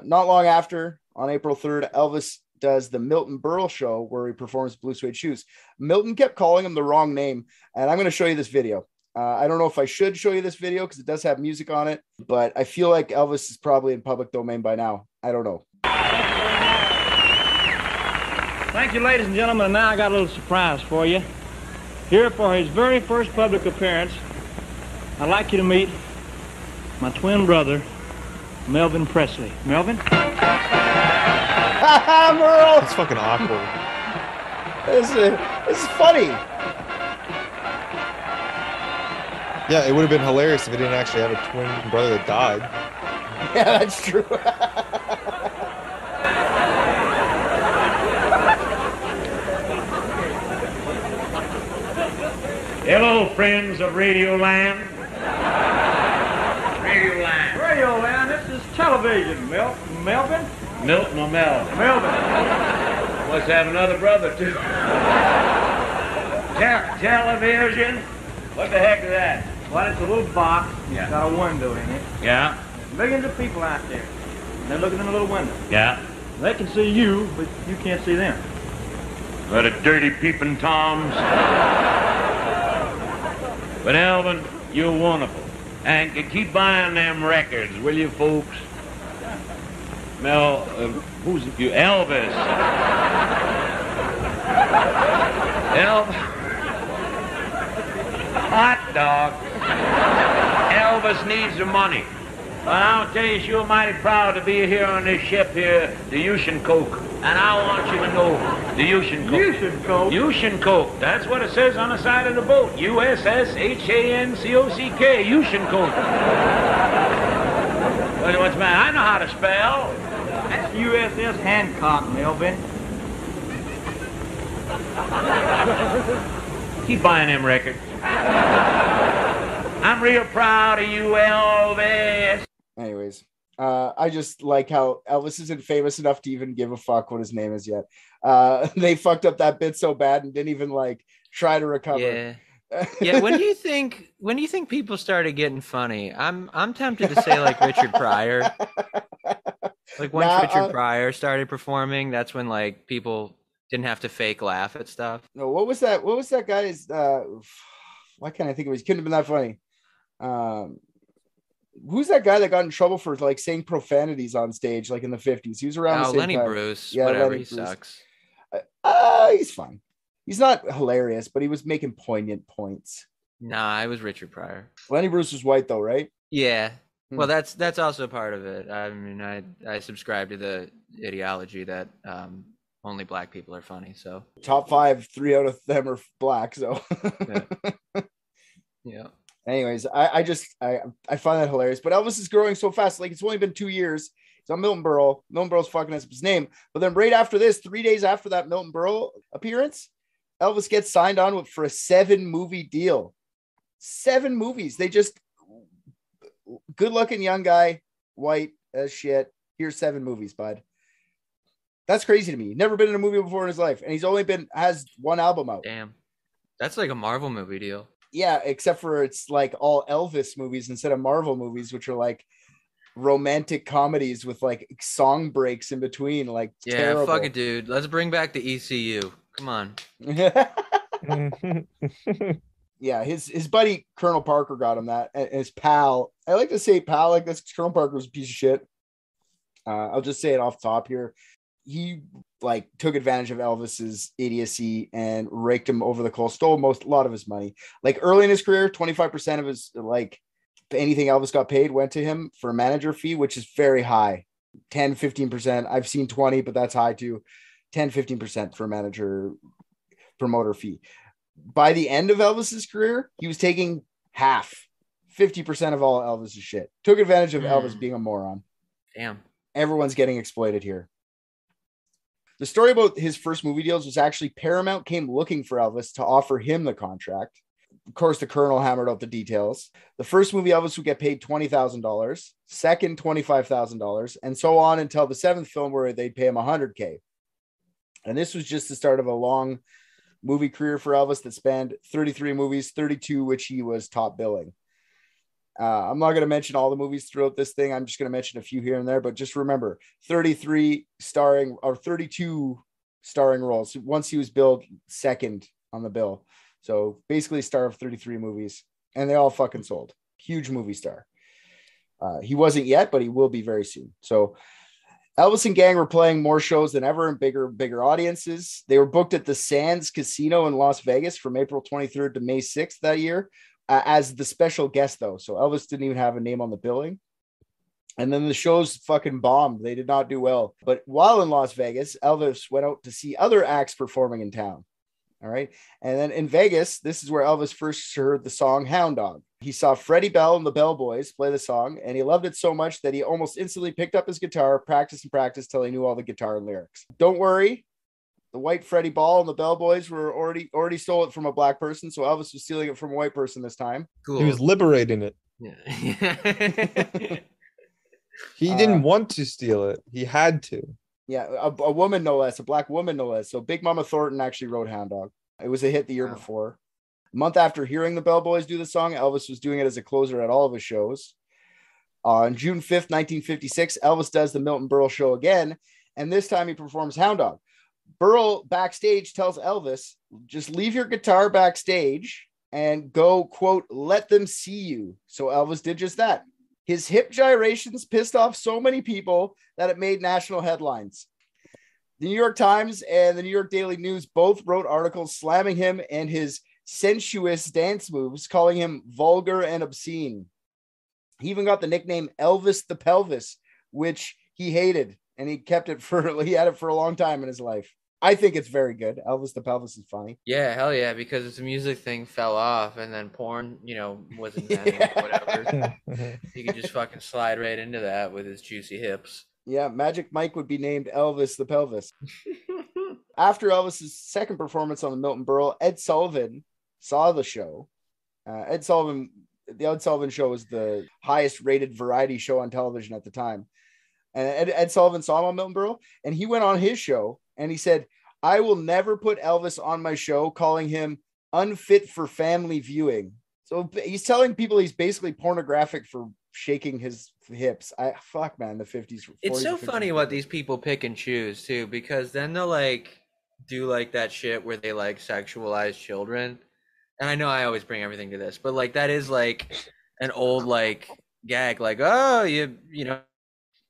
Not long after, on April 3rd, Elvis does the Milton Berle show where he performs Blue Suede Shoes. Milton kept calling him the wrong name, and I'm going to show you this video. I don't know if I should show you this video because it does have music on it, but I feel like Elvis is probably in public domain by now. I don't know. Thank you, ladies and gentlemen. And now I got a little surprise for you. Here for his very first public appearance, I'd like you to meet my twin brother, Melvin Presley. Melvin? Merle! It's fucking awkward. This is funny. Yeah, it would have been hilarious if he didn't actually have a twin brother that died. Yeah, that's true. Hello, friends of Radio Land. Radio Land. Radio Land, this is television. Melvin? Milton or Melvin? Melvin. Must have another brother, too. Television? What the heck is that? Well, it's a little box. Yeah. It's got a window in it. Yeah? Millions of people out there. And they're looking in a little window. Yeah? They can see you, but you can't see them. What a dirty peeping toms. But Elvin, you're wonderful. And keep buying them records, will you, folks? Mel, who's you? Elvis. Hot dog. Elvis needs the money. Well, I'll tell you, you're mighty proud to be here on this ship here, the Ocean Coke. And I want you to know the Ocean Coke. Ocean Coke? Ocean Coke. That's what it says on the side of the boat. USSHANCOCK. Ocean Coke. What's the matter? I know how to spell. That's USS Hancock, Melvin. Keep buying them records. I'm real proud of you, Elvis. Anyways, I just like how Elvis isn't famous enough to even give a fuck what his name is yet. They fucked up that bit so bad and didn't even like try to recover. Yeah. Yeah. When do you think people started getting funny? I'm tempted to say like Richard Pryor. Like once Richard Pryor started performing, that's when like people didn't have to fake laugh at stuff. No, what was that? What was that guy's? Why can't I think of it? He couldn't have been that funny. Who's that guy that got in trouble for like saying profanities on stage, like in the 50s? He was around the same Lenny time. Bruce. Yeah, whatever. Lenny He Bruce. sucks. He's fine. He's not hilarious, but he was making poignant points. Nah, it was Richard Pryor. Lenny Bruce was white though, right? Yeah. Well, that's also part of it. I mean, I subscribe to the ideology that only black people are funny. So top 5, 3 out of them are black. So yeah. Anyways, I find that hilarious. But Elvis is growing so fast. Like, it's only been 2 years. He's on Milton Berle. Milton Berle's fucking us up his name. But then right after this, 3 days after that Milton Berle appearance, Elvis gets signed on for a 7-movie deal. 7 movies. They just good-looking young guy, white as shit. Here's 7 movies, bud. That's crazy to me. Never been in a movie before in his life, and he's only has 1 album out. Damn, that's like a Marvel movie deal. Yeah, except for it's like all Elvis movies instead of Marvel movies, which are like romantic comedies with like song breaks in between. Like, yeah, terrible. Fuck it, dude. Let's bring back the ECU. Come on. Yeah, his buddy Colonel Parker got him that, and his pal. I like to say pal like this. Colonel Parker was a piece of shit. I'll just say it off top here. He like took advantage of Elvis's idiocy and raked him over the coal, stole a lot of his money. Like early in his career, 25% of his like anything Elvis got paid went to him for a manager fee, which is very high. 10, 15%. I've seen 20, but that's high too. 10, 15% for a manager promoter fee. By the end of Elvis's career, he was taking half, 50% of all Elvis's shit. Took advantage of Elvis being a moron. Damn. Everyone's getting exploited here. The story about his first movie deals was actually Paramount came looking for Elvis to offer him the contract. Of course, the Colonel hammered out the details. The first movie, Elvis would get paid $20,000, second $25,000, and so on until the 7th film where they'd pay him $100K. And this was just the start of a long movie career for Elvis that spanned 33 movies, 32 which he was top billing. I'm not going to mention all the movies throughout this thing. I'm just going to mention a few here and there, but just remember 32 starring roles once he was billed second on the bill. So basically star of 33 movies, and they all fucking sold. Huge movie star. He wasn't yet, but he will be very soon. So Elvis and gang were playing more shows than ever and bigger audiences. They were booked at the Sands Casino in Las Vegas from April 23rd to May 6th that year. As the special guest, though. So Elvis didn't even have a name on the billing. And then the shows fucking bombed. They did not do well. But while in Las Vegas, Elvis went out to see other acts performing in town. All right. And then in Vegas, this is where Elvis first heard the song Hound Dog. He saw Freddie Bell and the Bell Boys play the song, and he loved it so much that he almost instantly picked up his guitar, practiced till he knew all the guitar lyrics. Don't worry. The white Freddie Ball and the Bell Boys were already stole it from a black person, so Elvis was stealing it from a white person this time. Cool. He was liberating it. Yeah. He didn't want to steal it. He had to. Yeah, a woman no less, a black woman no less. So Big Mama Thornton actually wrote Hound Dog. It was a hit the year before. A month after hearing the Bell Boys do the song, Elvis was doing it as a closer at all of his shows. On June 5th, 1956, Elvis does the Milton Berle show again, and this time he performs Hound Dog. Berle backstage tells Elvis, just leave your guitar backstage and go, quote, let them see you. So Elvis did just that. His hip gyrations pissed off so many people that it made national headlines. The New York Times and the New York Daily News both wrote articles slamming him and his sensuous dance moves, calling him vulgar and obscene. He even got the nickname Elvis the Pelvis, which he hated, and he had it for a long time in his life. I think it's very good. Elvis the Pelvis is funny. Yeah, hell yeah, because it's a music thing fell off, and then porn, was invented, whatever. He could just fucking slide right into that with his juicy hips. Yeah, Magic Mike would be named Elvis the Pelvis. After Elvis's second performance on the Milton Berle, Ed Sullivan saw the show. The Ed Sullivan Show was the highest rated variety show on television at the time. And Ed Sullivan saw him on Milton Berle, and he went on his show and he said, I will never put Elvis on my show, calling him unfit for family viewing. So he's telling people he's basically pornographic for shaking his hips. The 50s. It's so funny what these people pick and choose too, because then they'll do that shit where they sexualize children. And I know I always bring everything to this, but that is an old gag, oh,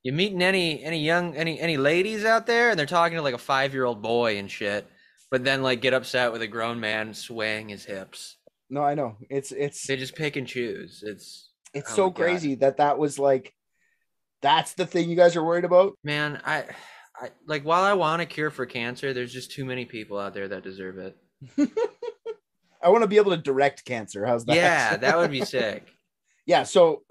you meeting any ladies out there, and they're talking to a 5-year-old boy and shit. but then like get upset with a grown man swaying his hips. No, I know. It's they just pick and choose. It's so crazy that was like, that's the thing you guys are worried about. Man, I like, while I want a cure for cancer, there's just too many people out there that deserve it. I want to be able to direct cancer. How's that? Yeah, that would be sick. Yeah, so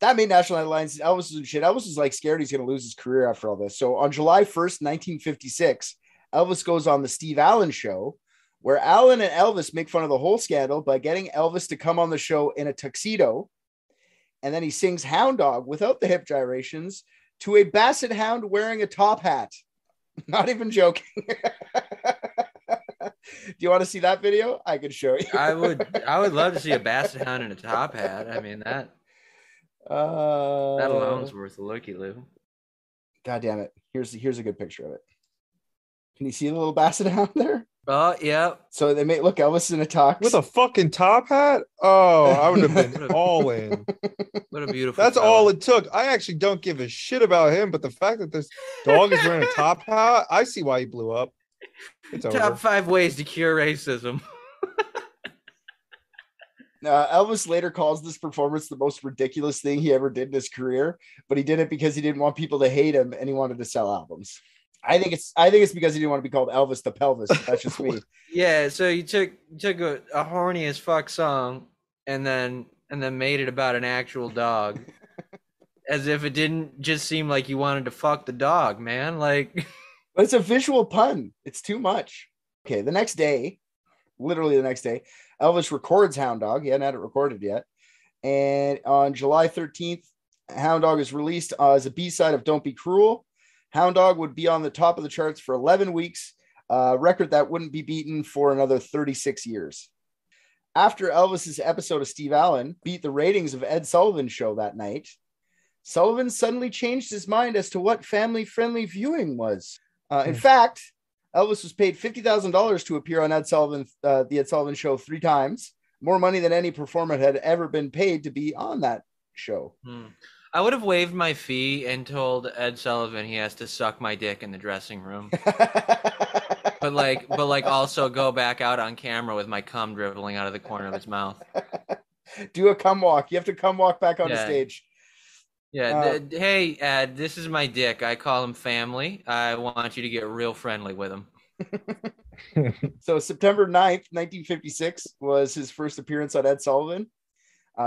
that made national headlines. Elvis was shit. Elvis was like scared he's going to lose his career after all this. So on July 1st, 1956, Elvis goes on the Steve Allen Show, where Allen and Elvis make fun of the whole scandal by getting Elvis to come on the show in a tuxedo. And then he sings Hound Dog without the hip gyrations to a basset hound wearing a top hat. Not even joking. Do you want to see that video? I could show you. I would love to see a basset hound in a top hat. I mean, that alone's worth a looky-loo. God damn it. Here's a good picture of it. Can you see the little basset hound there? Oh, yeah. So they look, Elvis in a tux. With a fucking top hat? Oh, I would have been all in. What a beautiful That's fella. all it took. I actually don't give a shit about him, but the fact that this dog is wearing a top hat, I see why he blew up. It's Top over. 5 ways to cure racism. Elvis later calls this performance the most ridiculous thing he ever did in his career, but he did it because he didn't want people to hate him and he wanted to sell albums. I think it's because he didn't want to be called Elvis the Pelvis. That's just me. Yeah, so you took a horny as fuck song and then made it about an actual dog. As if it didn't just seem like you wanted to fuck the dog, man. Like, but it's a visual pun. It's too much. Okay, the next day, literally the next day, Elvis records Hound Dog. He hadn't had it recorded yet. And on July 13th, Hound Dog is released as a B-side of Don't Be Cruel. Hound Dog would be on the top of the charts for 11 weeks, a record that wouldn't be beaten for another 36 years. After Elvis's episode of Steve Allen beat the ratings of Ed Sullivan's show that night, Sullivan suddenly changed his mind as to what family-friendly viewing was. In fact, Elvis was paid $50,000 to appear on the Ed Sullivan Show 3 times, more money than any performer had ever been paid to be on that show. I would have waived my fee and told Ed Sullivan he has to suck my dick in the dressing room. but also go back out on camera with my cum dribbling out of the corner of his mouth. Do a cum walk. You have to cum walk back on the stage. Yeah. Hey, Ed, this is my dick. I call him family. I want you to get real friendly with him. So September 9th, 1956 was his first appearance on Ed Sullivan.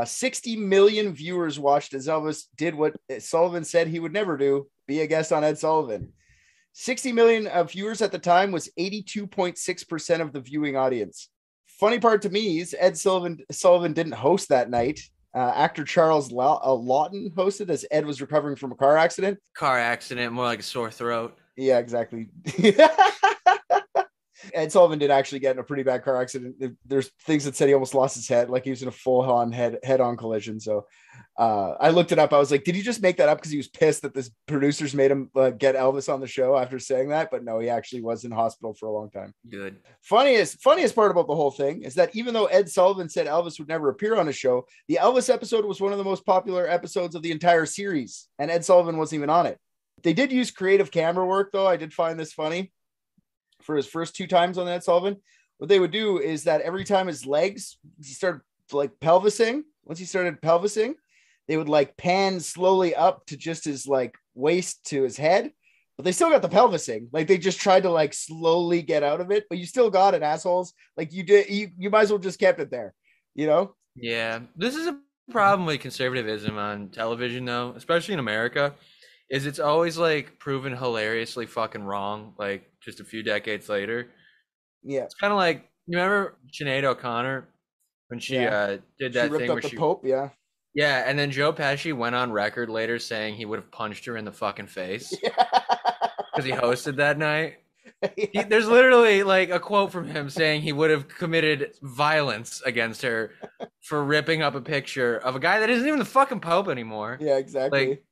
60 million viewers watched as Elvis did what Sullivan said he would never do, be a guest on Ed Sullivan. 60 million viewers at the time was 82.6% of the viewing audience. Funny part to me is Ed Sullivan didn't host that night. Actor Charles Lawton hosted as Ed was recovering from a car accident. Car accident, more like a sore throat. Yeah, exactly. Ed Sullivan did actually get in a pretty bad car accident. There's things that said he almost lost his head, like he was in a full-on head-on collision. So I looked it up. I was like, did he just make that up because he was pissed that this producers made him get Elvis on the show after saying that? But no, he actually was in hospital for a long time. Good. Funniest part about the whole thing is that even though Ed Sullivan said Elvis would never appear on his show, the Elvis episode was one of the most popular episodes of the entire series, and Ed Sullivan wasn't even on it. They did use creative camera work, though. I did find this funny. For his first 2 times on Ed Sullivan, what they would do is that every time his legs, he started like pelvising. Once he started pelvising, they would like pan slowly up to just his like waist to his head, but they still got the pelvising. Like they just tried to like slowly get out of it, but you still got it, assholes. Like you might as well just kept it there, you know? Yeah. This is a problem with conservatism on television though, especially in America, is it's always like proven hilariously fucking wrong. Like just a few decades later. Yeah. It's kind of like, you remember Sinead O'Connor when she did that thing where the Pope, yeah. Yeah, and then Joe Pesci went on record later saying he would have punched her in the fucking face because he hosted that night. Yeah. There's literally like a quote from him saying he would have committed violence against her for ripping up a picture of a guy that isn't even the fucking Pope anymore. Yeah, exactly. Like,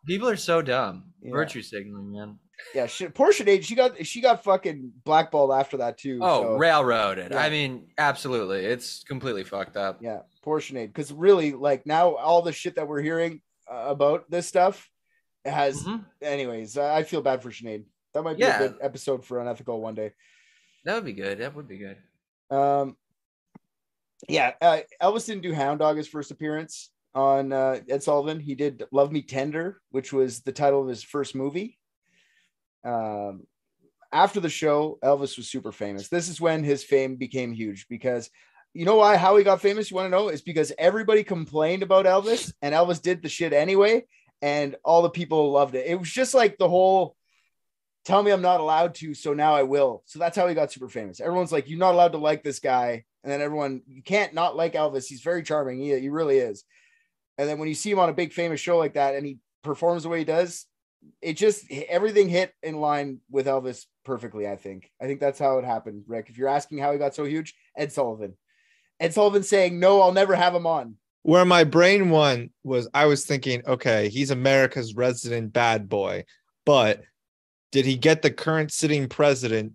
people are so dumb. Yeah. Virtue signaling, man. Yeah, poor Sinead, she got fucking blackballed after that too. Oh, so. Railroaded. Yeah. I mean, absolutely. It's completely fucked up. Yeah, poor Sinead. Because really, like now, all the shit that we're hearing about this stuff has. Anyways, I feel bad for Sinead. That might be a good episode for Unethical one day. That would be good. That would be good. Elvis didn't do Hound Dog his first appearance on Ed Sullivan. He did Love Me Tender, which was the title of his first movie. After the show, Elvis was super famous. This is when his fame became huge, because you know why? How he got famous? You want to know? It's because everybody complained about Elvis, and Elvis did the shit anyway, and all the people loved it. It was just like the whole tell me I'm not allowed to, so now I will. So that's how he got super famous. Everyone's like, you're not allowed to like this guy. And then everyone, you can't not like Elvis. He's very charming. He really is. And then when you see him on a big famous show like that and he performs the way he does, it just, everything hit in line with Elvis perfectly, I think. I think that's how it happened, Rick. If you're asking how he got so huge, Ed Sullivan. Ed Sullivan saying, no, I'll never have him on. Where my brain went was, I was thinking, okay, he's America's resident bad boy, but did he get the current sitting president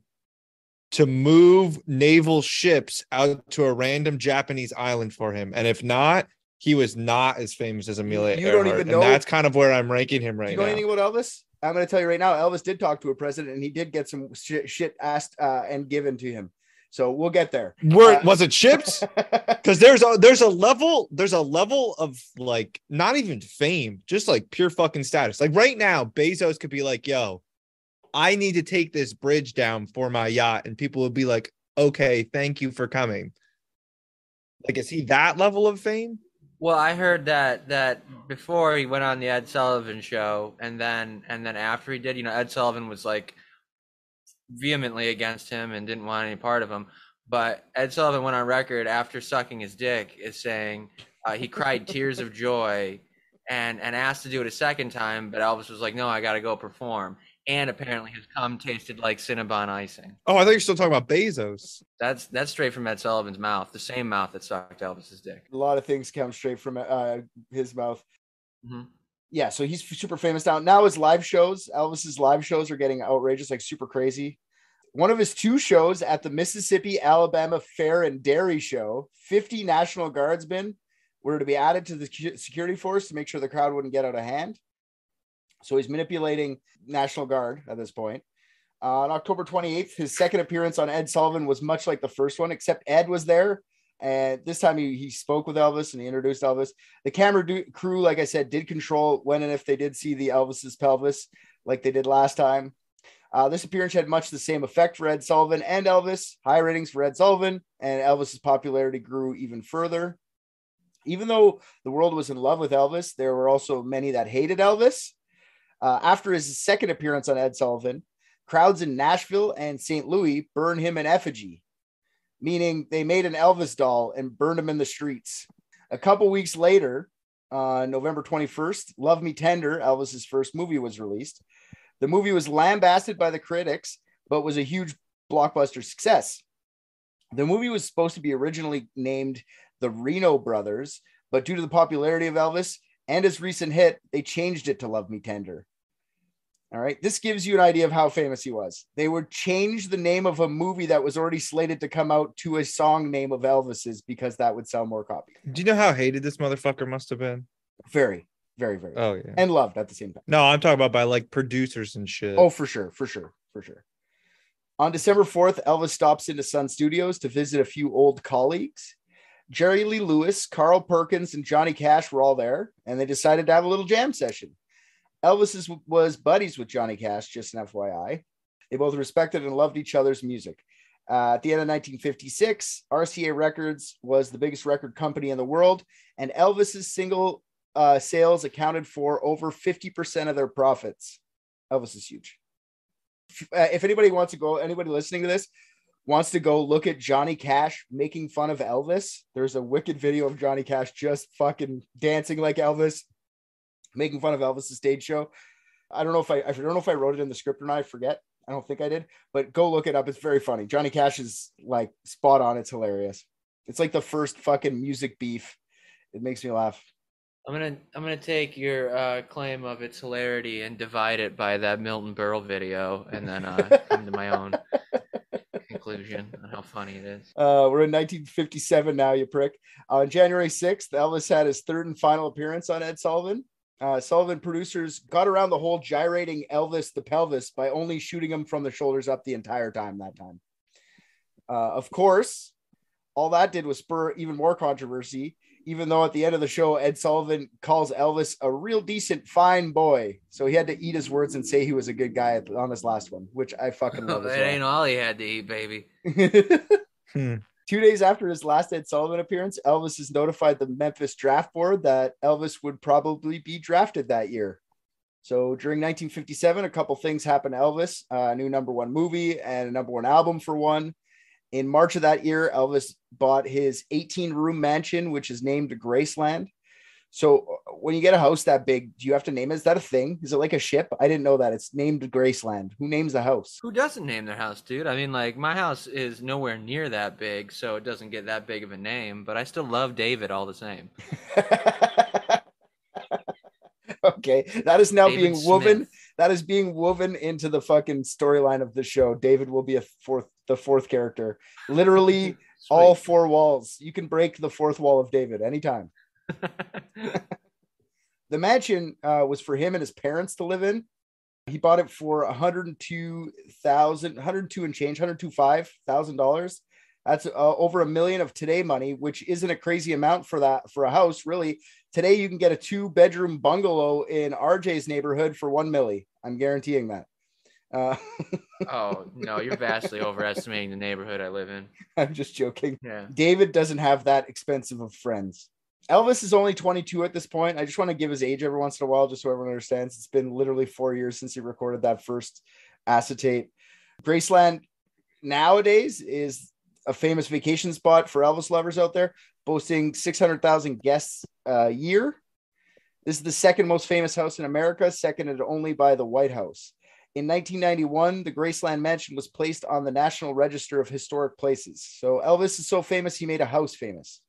to move naval ships out to a random Japanese island for him? And if not, he was not as famous as Amelia You Earhart. don't even know. And that's kind of where I'm ranking him right now. Do you know anything about Elvis? I'm going to tell you right now, Elvis did talk to a president and he did get some shit asked and given to him. So we'll get there. Was it shipped? Because there's a level of like not even fame, just like pure fucking status. Like right now, Bezos could be like, yo, I need to take this bridge down for my yacht. And people would be like, okay, thank you for coming. Like, is he that level of fame? Well, I heard that before he went on the Ed Sullivan show, and then after he did, Ed Sullivan was like vehemently against him and didn't want any part of him. But Ed Sullivan went on record after sucking his dick is saying he cried tears of joy and asked to do it a second time, but Elvis was like, no, I got to go perform. And apparently his cum tasted like Cinnabon icing. Oh, I thought you were still talking about Bezos. That's straight from Ed Sullivan's mouth, the same mouth that sucked Elvis's dick. A lot of things come straight from his mouth. Mm-hmm. Yeah, so he's super famous now. Now his live shows, Elvis's live shows are getting outrageous, like super crazy. One of his 2 shows at the Mississippi Alabama Fair and Dairy Show, 50 National Guardsmen were to be added to the security force to make sure the crowd wouldn't get out of hand. So he's manipulating National Guard at this point. On October 28th, his second appearance on Ed Sullivan was much like the first one, except Ed was there. And this time he spoke with Elvis and he introduced Elvis. The camera crew, like I said, did control when and if they did see the Elvis's pelvis like they did last time. This appearance had much the same effect for Ed Sullivan and Elvis. High ratings for Ed Sullivan, and Elvis's popularity grew even further. Even though the world was in love with Elvis, there were also many that hated Elvis. After his second appearance on Ed Sullivan, crowds in Nashville and St. Louis burned him in effigy, meaning they made an Elvis doll and burned him in the streets. A couple weeks later, November 21st, Love Me Tender, Elvis's first movie, was released. The movie was lambasted by the critics, but was a huge blockbuster success. The movie was supposed to be originally named The Reno Brothers, but due to the popularity of Elvis and his recent hit, they changed it to Love Me Tender. All right. This gives you an idea of how famous he was. They would change the name of a movie that was already slated to come out to a song name of Elvis's because that would sell more copies. Do you know how hated this motherfucker must have been? Very, very, very. Oh, yeah. And loved at the same time. No, I'm talking about by like producers and shit. Oh, for sure. On December 4th, Elvis stops into Sun Studios to visit a few old colleagues. Jerry Lee Lewis, Carl Perkins, and Johnny Cash were all there, and they decided to have a little jam session. Elvis was buddies with Johnny Cash, just an FYI. They both respected and loved each other's music. At the end of 1956, RCA Records was the biggest record company in the world, and Elvis's single sales accounted for over 50% of their profits. Elvis is huge. If anybody listening to this wants to go look at Johnny Cash making fun of Elvis, there's a wicked video of Johnny Cash just fucking dancing like Elvis, making fun of Elvis's stage show. I don't know if I wrote it in the script or not. I forget. I don't think I did, but go look it up. It's very funny. Johnny Cash is like spot on. It's hilarious. It's like the first fucking music beef. It makes me laugh. I'm gonna take your claim of its hilarity and divide it by that Milton Berle video, and then come to my own conclusion on how funny it is. We're in 1957 now, you prick. On January 6th, Elvis had his third and final appearance on Ed Sullivan. Sullivan producers got around the whole gyrating Elvis the pelvis by only shooting him from the shoulders up the entire time that time. Of course, all that did was spur even more controversy, even though at the end of the show, Ed Sullivan calls Elvis a real decent, fine boy. So he had to eat his words and say he was a good guy on this last one, which I fucking love. It ain't all he had to eat, baby. 2 days after his last Ed Sullivan appearance, Elvis has notified the Memphis draft board that Elvis would probably be drafted that year. So during 1957, a couple things happened to Elvis, a new #1 movie and a #1 album for one. In March of that year, Elvis bought his 18-room mansion, which is named Graceland. So when you get a house that big, do you have to name it? Is that a thing? Is it like a ship? I didn't know that. It's named Graceland. Who names the house? Who doesn't name their house, dude? I mean, like, my house is nowhere near that big, so it doesn't get that big of a name, but I still love David all the same. Okay, that is now David being Smith. woven. That is being woven into the fucking storyline of the show. David will be the fourth character. Literally all four walls. You can break the fourth wall of David anytime. The mansion was for him and his parents to live in. He bought it for $102,500. That's over $1 million of today money, which isn't a crazy amount for a house, really. Today you can get a 2-bedroom bungalow in RJ's neighborhood for $1 million. I'm guaranteeing that. Oh no, you're vastly overestimating the neighborhood I live in. I'm just joking. Yeah. David doesn't have that expensive of friends. Elvis is only 22 at this point. I just want to give his age every once in a while, just so everyone understands. It's been literally 4 years since he recorded that first acetate. Graceland nowadays is a famous vacation spot for Elvis lovers out there, boasting 600,000 guests a year. This is the second most famous house in America, seconded only by the White House. In 1991, the Graceland Mansion was placed on the National Register of Historic Places. So Elvis is so famous, he made a house famous.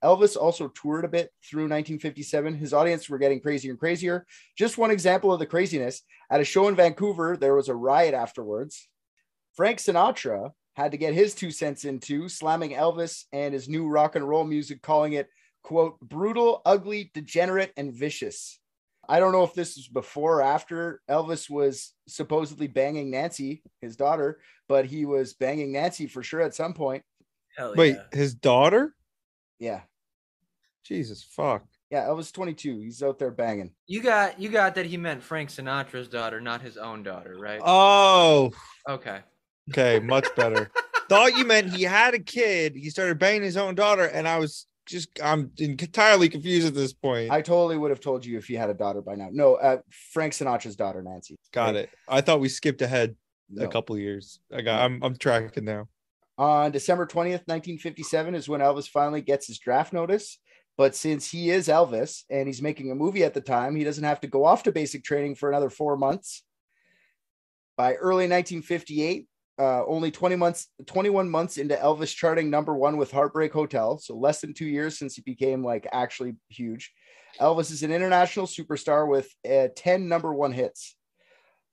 Elvis also toured a bit through 1957. His audience were getting crazier and crazier. Just one example of the craziness. At a show in Vancouver, there was a riot afterwards. Frank Sinatra had to get his 2 cents in too, slamming Elvis and his new rock and roll music, calling it, quote, brutal, ugly, degenerate, and vicious. I don't know if this was before or after Elvis was supposedly banging Nancy, his daughter, but he was banging Nancy for sure at some point. Hell yeah. Wait, his daughter? Yeah. Jesus fuck. Yeah, Elvis 22. He's out there banging. You got that he meant Frank Sinatra's daughter, not his own daughter, right? Oh. Okay. Okay, much better. Thought you meant he had a kid. He started banging his own daughter, and I'm entirely confused at this point. I totally would have told you if he had a daughter by now. No, Frank Sinatra's daughter, Nancy. Got it. I thought we skipped ahead No. a couple years. I'm tracking now. On December 20th, 1957 is when Elvis finally gets his draft notice. But since he is Elvis and he's making a movie at the time, he doesn't have to go off to basic training for another 4 months. By early 1958, only 21 months into Elvis charting #1 with Heartbreak Hotel, so less than 2 years since he became like actually huge, Elvis is an international superstar with 10 #1 hits.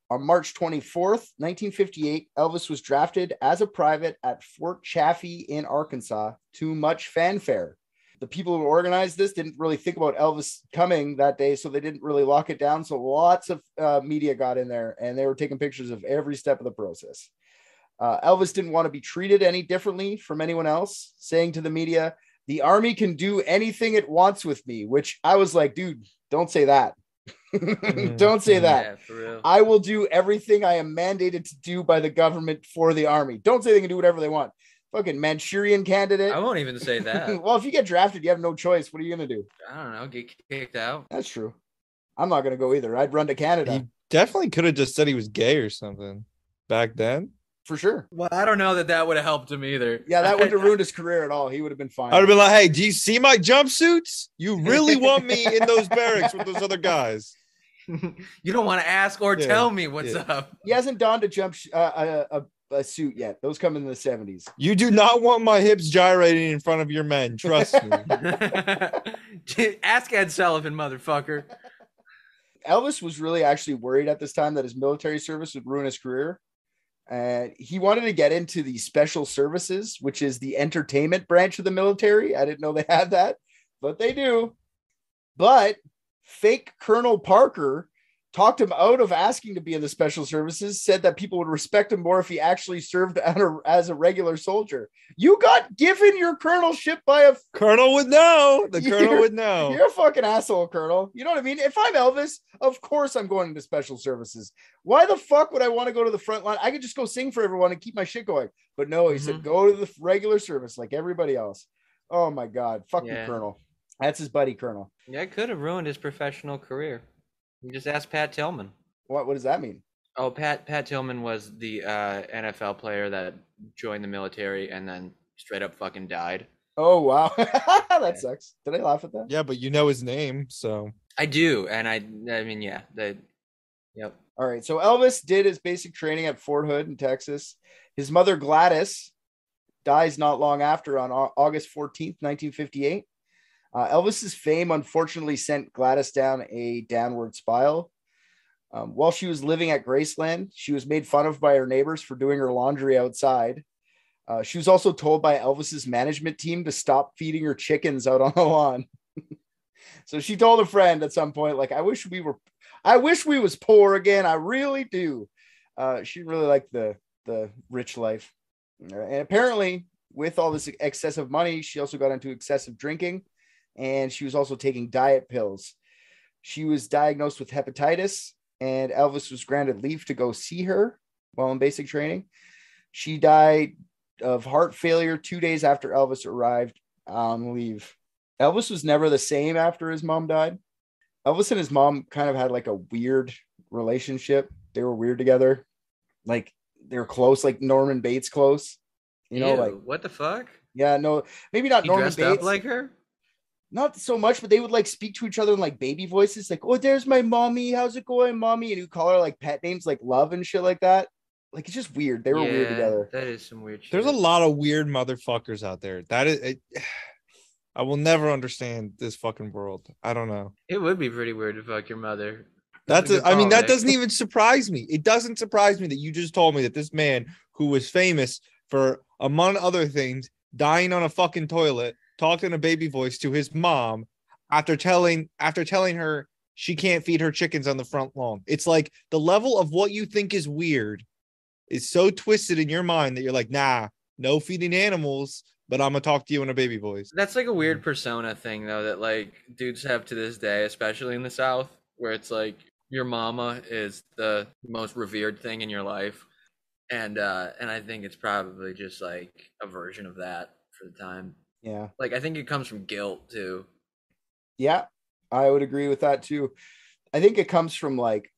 On March 24th, 1958, Elvis was drafted as a private at Fort Chaffee in Arkansas to much fanfare. The people who organized this didn't really think about Elvis coming that day, so they didn't really lock it down. So lots of media got in there, and they were taking pictures of every step of the process. Elvis didn't want to be treated any differently from anyone else, saying to the media, "The Army can do anything it wants with me," which I was like, dude, don't say that. Don't say that. Yeah, for real. I will do everything I am mandated to do by the government for the Army. Don't say they can do whatever they want. Fucking Manchurian candidate. I won't even say that. Well, if you get drafted, you have no choice. What are you going to do? I don't know. Get kicked out. That's true. I'm not going to go either. I'd run to Canada. He definitely could have just said he was gay or something back then. For sure. Well, I don't know that would have helped him either. Yeah, that wouldn't have ruined his career at all. He would have been fine. I would have been like, hey, do you see my jumpsuits? You really want me in those barracks with those other guys? You don't want to ask or tell me what's up. He hasn't donned a suit yet. Those come in the 70s. You do not want my hips gyrating in front of your men. Trust me. Ask Ed Sullivan, motherfucker. Elvis was really actually worried at this time that his military service would ruin his career. And he wanted to get into the special services, which is the entertainment branch of the military. I didn't know they had that, but they do. But fake Colonel Parker talked him out of asking to be in the special services, said that people would respect him more if he actually served as a regular soldier. You got given your colonelship by a colonel would know. The colonel would know. You're a fucking asshole, Colonel. You know what I mean? If I'm Elvis, of course I'm going into special services. Why the fuck would I want to go to the front line? I could just go sing for everyone and keep my shit going. But no, he said go to the regular service like everybody else. Oh my God. Fuck you, Colonel. That's his buddy, Colonel. Yeah, it could have ruined his professional career. You just ask Pat Tillman. What does that mean? Oh, Pat Tillman was the NFL player that joined the military and then straight up fucking died. Oh, wow. That sucks. Did I laugh at that? Yeah, but you know his name, so. I do, and I mean, yeah. Yep. All right, so Elvis did his basic training at Fort Hood in Texas. His mother, Gladys, dies not long after on August 14th, 1958. Elvis's fame unfortunately sent Gladys down a downward spiral. While she was living at Graceland, she was made fun of by her neighbors for doing her laundry outside. She was also told by Elvis's management team to stop feeding her chickens out on the lawn. So she told a friend at some point, like, I wish we was poor again. I really do. She really liked the rich life. And apparently with all this excessive money, she also got into excessive drinking. And she was also taking diet pills. She was diagnosed with hepatitis, and Elvis was granted leave to go see her while in basic training. She died of heart failure 2 days after Elvis arrived on leave. Elvis was never the same after his mom died. Elvis and his mom kind of had like a weird relationship. They were weird together. Like they were close, like Norman Bates close. You know, like what the fuck? Yeah, no, maybe not. He Norman dressed Bates up like her. Not so much, but they would like speak to each other in like baby voices, like, oh, there's my mommy. How's it going, mommy? And you call her like pet names like Love and shit like that. Like, it's just weird. They were weird together. That is some weird shit. There's a lot of weird motherfuckers out there. That is, I will never understand this fucking world. I don't know. It would be pretty weird to fuck your mother. That doesn't even surprise me. It doesn't surprise me that you just told me that this man who was famous for, among other things, dying on a fucking toilet, talked in a baby voice to his mom after telling her she can't feed her chickens on the front lawn. It's like the level of what you think is weird is so twisted in your mind that you're like, nah, no feeding animals, but I'm gonna talk to you in a baby voice. That's like a weird persona thing though, that like dudes have to this day, especially in the South, where it's like your mama is the most revered thing in your life. And I think it's probably just like a version of that for the time. Yeah. Like, I think it comes from guilt too. Yeah, I would agree with that too. I think it comes from like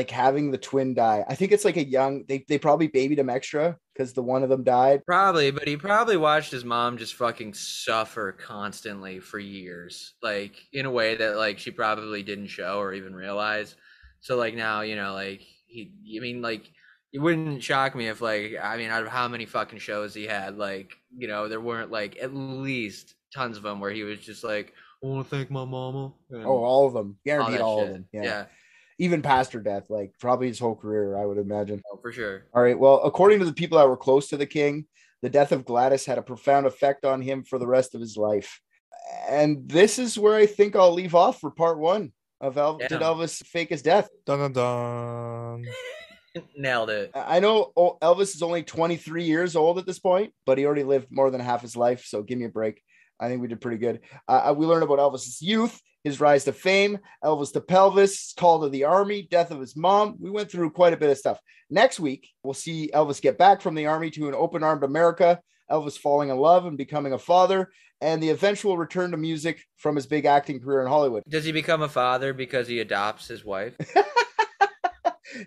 having the twin die. I think it's like a young, they probably babied him extra because the one of them died. Probably, but he probably watched his mom just fucking suffer constantly for years. Like, in a way that like she probably didn't show or even realize. So like now, you know, like it wouldn't shock me if like, I mean, out of how many fucking shows he had, like, you know, there weren't like at least tons of them where he was just like, I want to thank my mama. All of them. Guaranteed all of them. Yeah. Even past her death, like probably his whole career, I would imagine. Oh, for sure. All right. Well, according to the people that were close to the king, the death of Gladys had a profound effect on him for the rest of his life. And this is where I think I'll leave off for part one of Did Elvis fake his death? Dun, dun, dun. Nailed it. I know Elvis is only 23 years old at this point, but he already lived more than half his life. So give me a break. I think we did pretty good. We learned about Elvis's youth, his rise to fame, Elvis to pelvis, call to the army, death of his mom. We went through quite a bit of stuff. Next week, we'll see Elvis get back from the army to an open-armed America, Elvis falling in love and becoming a father, and the eventual return to music from his big acting career in Hollywood. Does he become a father because he adopts his wife?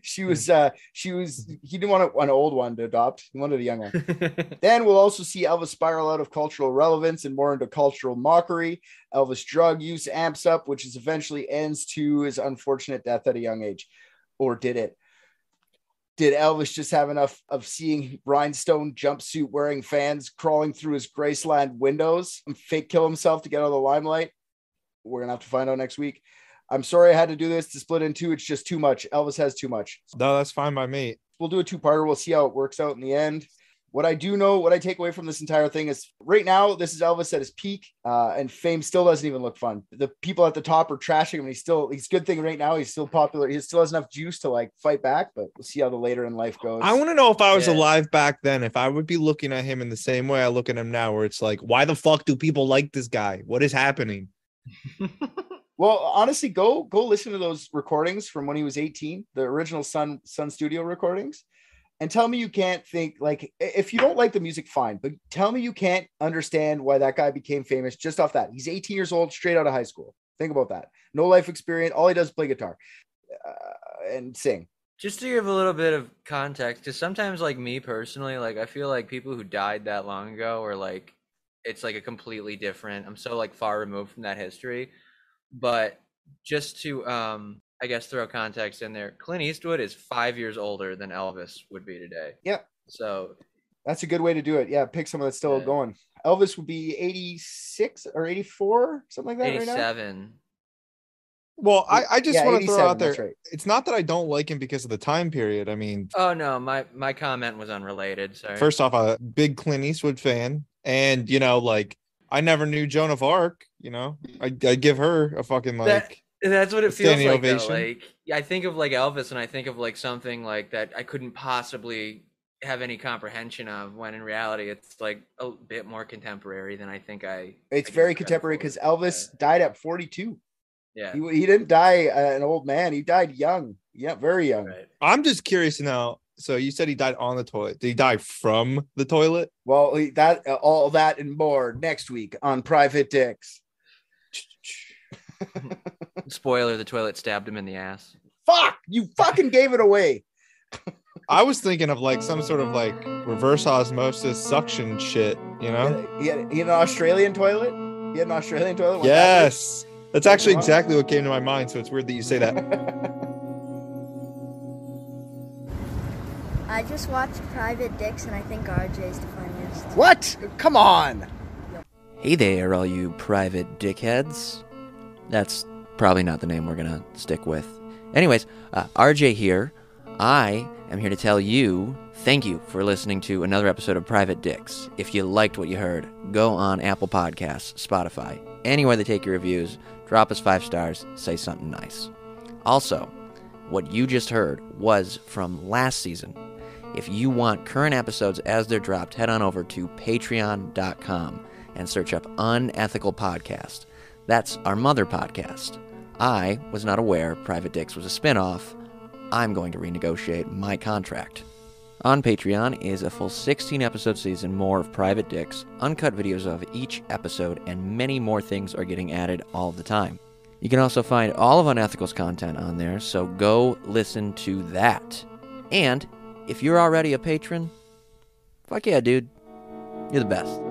He didn't want an old one to adopt. He wanted a young one. Then we'll also see Elvis spiral out of cultural relevance and more into cultural mockery. Elvis drug use amps up, which is eventually ends to his unfortunate death at a young age. Or did it? Did Elvis just have enough of seeing rhinestone jumpsuit wearing fans crawling through his Graceland windows and fake kill himself to get out of the limelight? We're going to have to find out next week. I'm sorry I had to do this to split in two. It's just too much. Elvis has too much. No, that's fine by me. We'll do a two-parter. We'll see how it works out in the end. What I do know, what I take away from this entire thing is right now, this is Elvis at his peak, and fame still doesn't even look fun. The people at the top are trashing him. He's good thing right now. He's still popular. He still has enough juice to like fight back, but we'll see how the later in life goes. I want to know if I was alive back then, if I would be looking at him in the same way I look at him now, where it's like, why the fuck do people like this guy? What is happening? Well, honestly, go listen to those recordings from when he was 18, the original Sun Studio recordings. And tell me you can't think, like, if you don't like the music, fine, but tell me you can't understand why that guy became famous just off that. He's 18 years old, straight out of high school. Think about that. No life experience. All he does is play guitar and sing. Just to give a little bit of context, because sometimes, like me personally, like I feel like people who died that long ago are like, it's like a completely different, I'm so like far removed from that history. But just to, I guess, throw context in there, Clint Eastwood is 5 years older than Elvis would be today. Yeah. So that's a good way to do it. Yeah. Pick someone that's still going. Elvis would be 86 or 84, something like that. 87. Right now? Well, I just want to throw out there, right. It's not that I don't like him because of the time period. I mean, oh no, my comment was unrelated. Sorry. First off, a big Clint Eastwood fan, and like I never knew Joan of Arc. I give her a fucking like. That's what it feels like. Ovation. Like I think of like Elvis, and I think of like something like that I couldn't possibly have any comprehension of. When in reality, it's like a bit more contemporary than I think I. It's very contemporary because Elvis died at 42. Yeah, he didn't die an old man. He died young. Yeah, very young. Right. I'm just curious now. So you said he died on the toilet. Did he die from the toilet? Well, all that and more next week on Private Dicks. Spoiler: the toilet stabbed him in the ass. Fuck! You fucking gave it away. I was thinking of like some sort of like reverse osmosis suction shit. He had an Australian toilet. He had an Australian toilet. Yes, that's actually exactly what came to my mind. So it's weird that you say that. I just watched Private Dicks, and I think RJ's the funniest. What? Come on. Hey there, all you private dickheads. That's probably not the name we're going to stick with. Anyways, RJ here. I am here to tell you thank you for listening to another episode of Private Dicks. If you liked what you heard, go on Apple Podcasts, Spotify, anywhere they take your reviews, drop us 5 stars, say something nice. Also, what you just heard was from last season. If you want current episodes as they're dropped, head on over to patreon.com and search up Unethical Podcast. That's our mother podcast. I was not aware Private Dicks was a spinoff. I'm going to renegotiate my contract. On Patreon is a full 16-episode season, more of Private Dicks, uncut videos of each episode, and many more things are getting added all the time. You can also find all of Unethical's content on there, so go listen to that. And if you're already a patron, fuck yeah, dude. You're the best.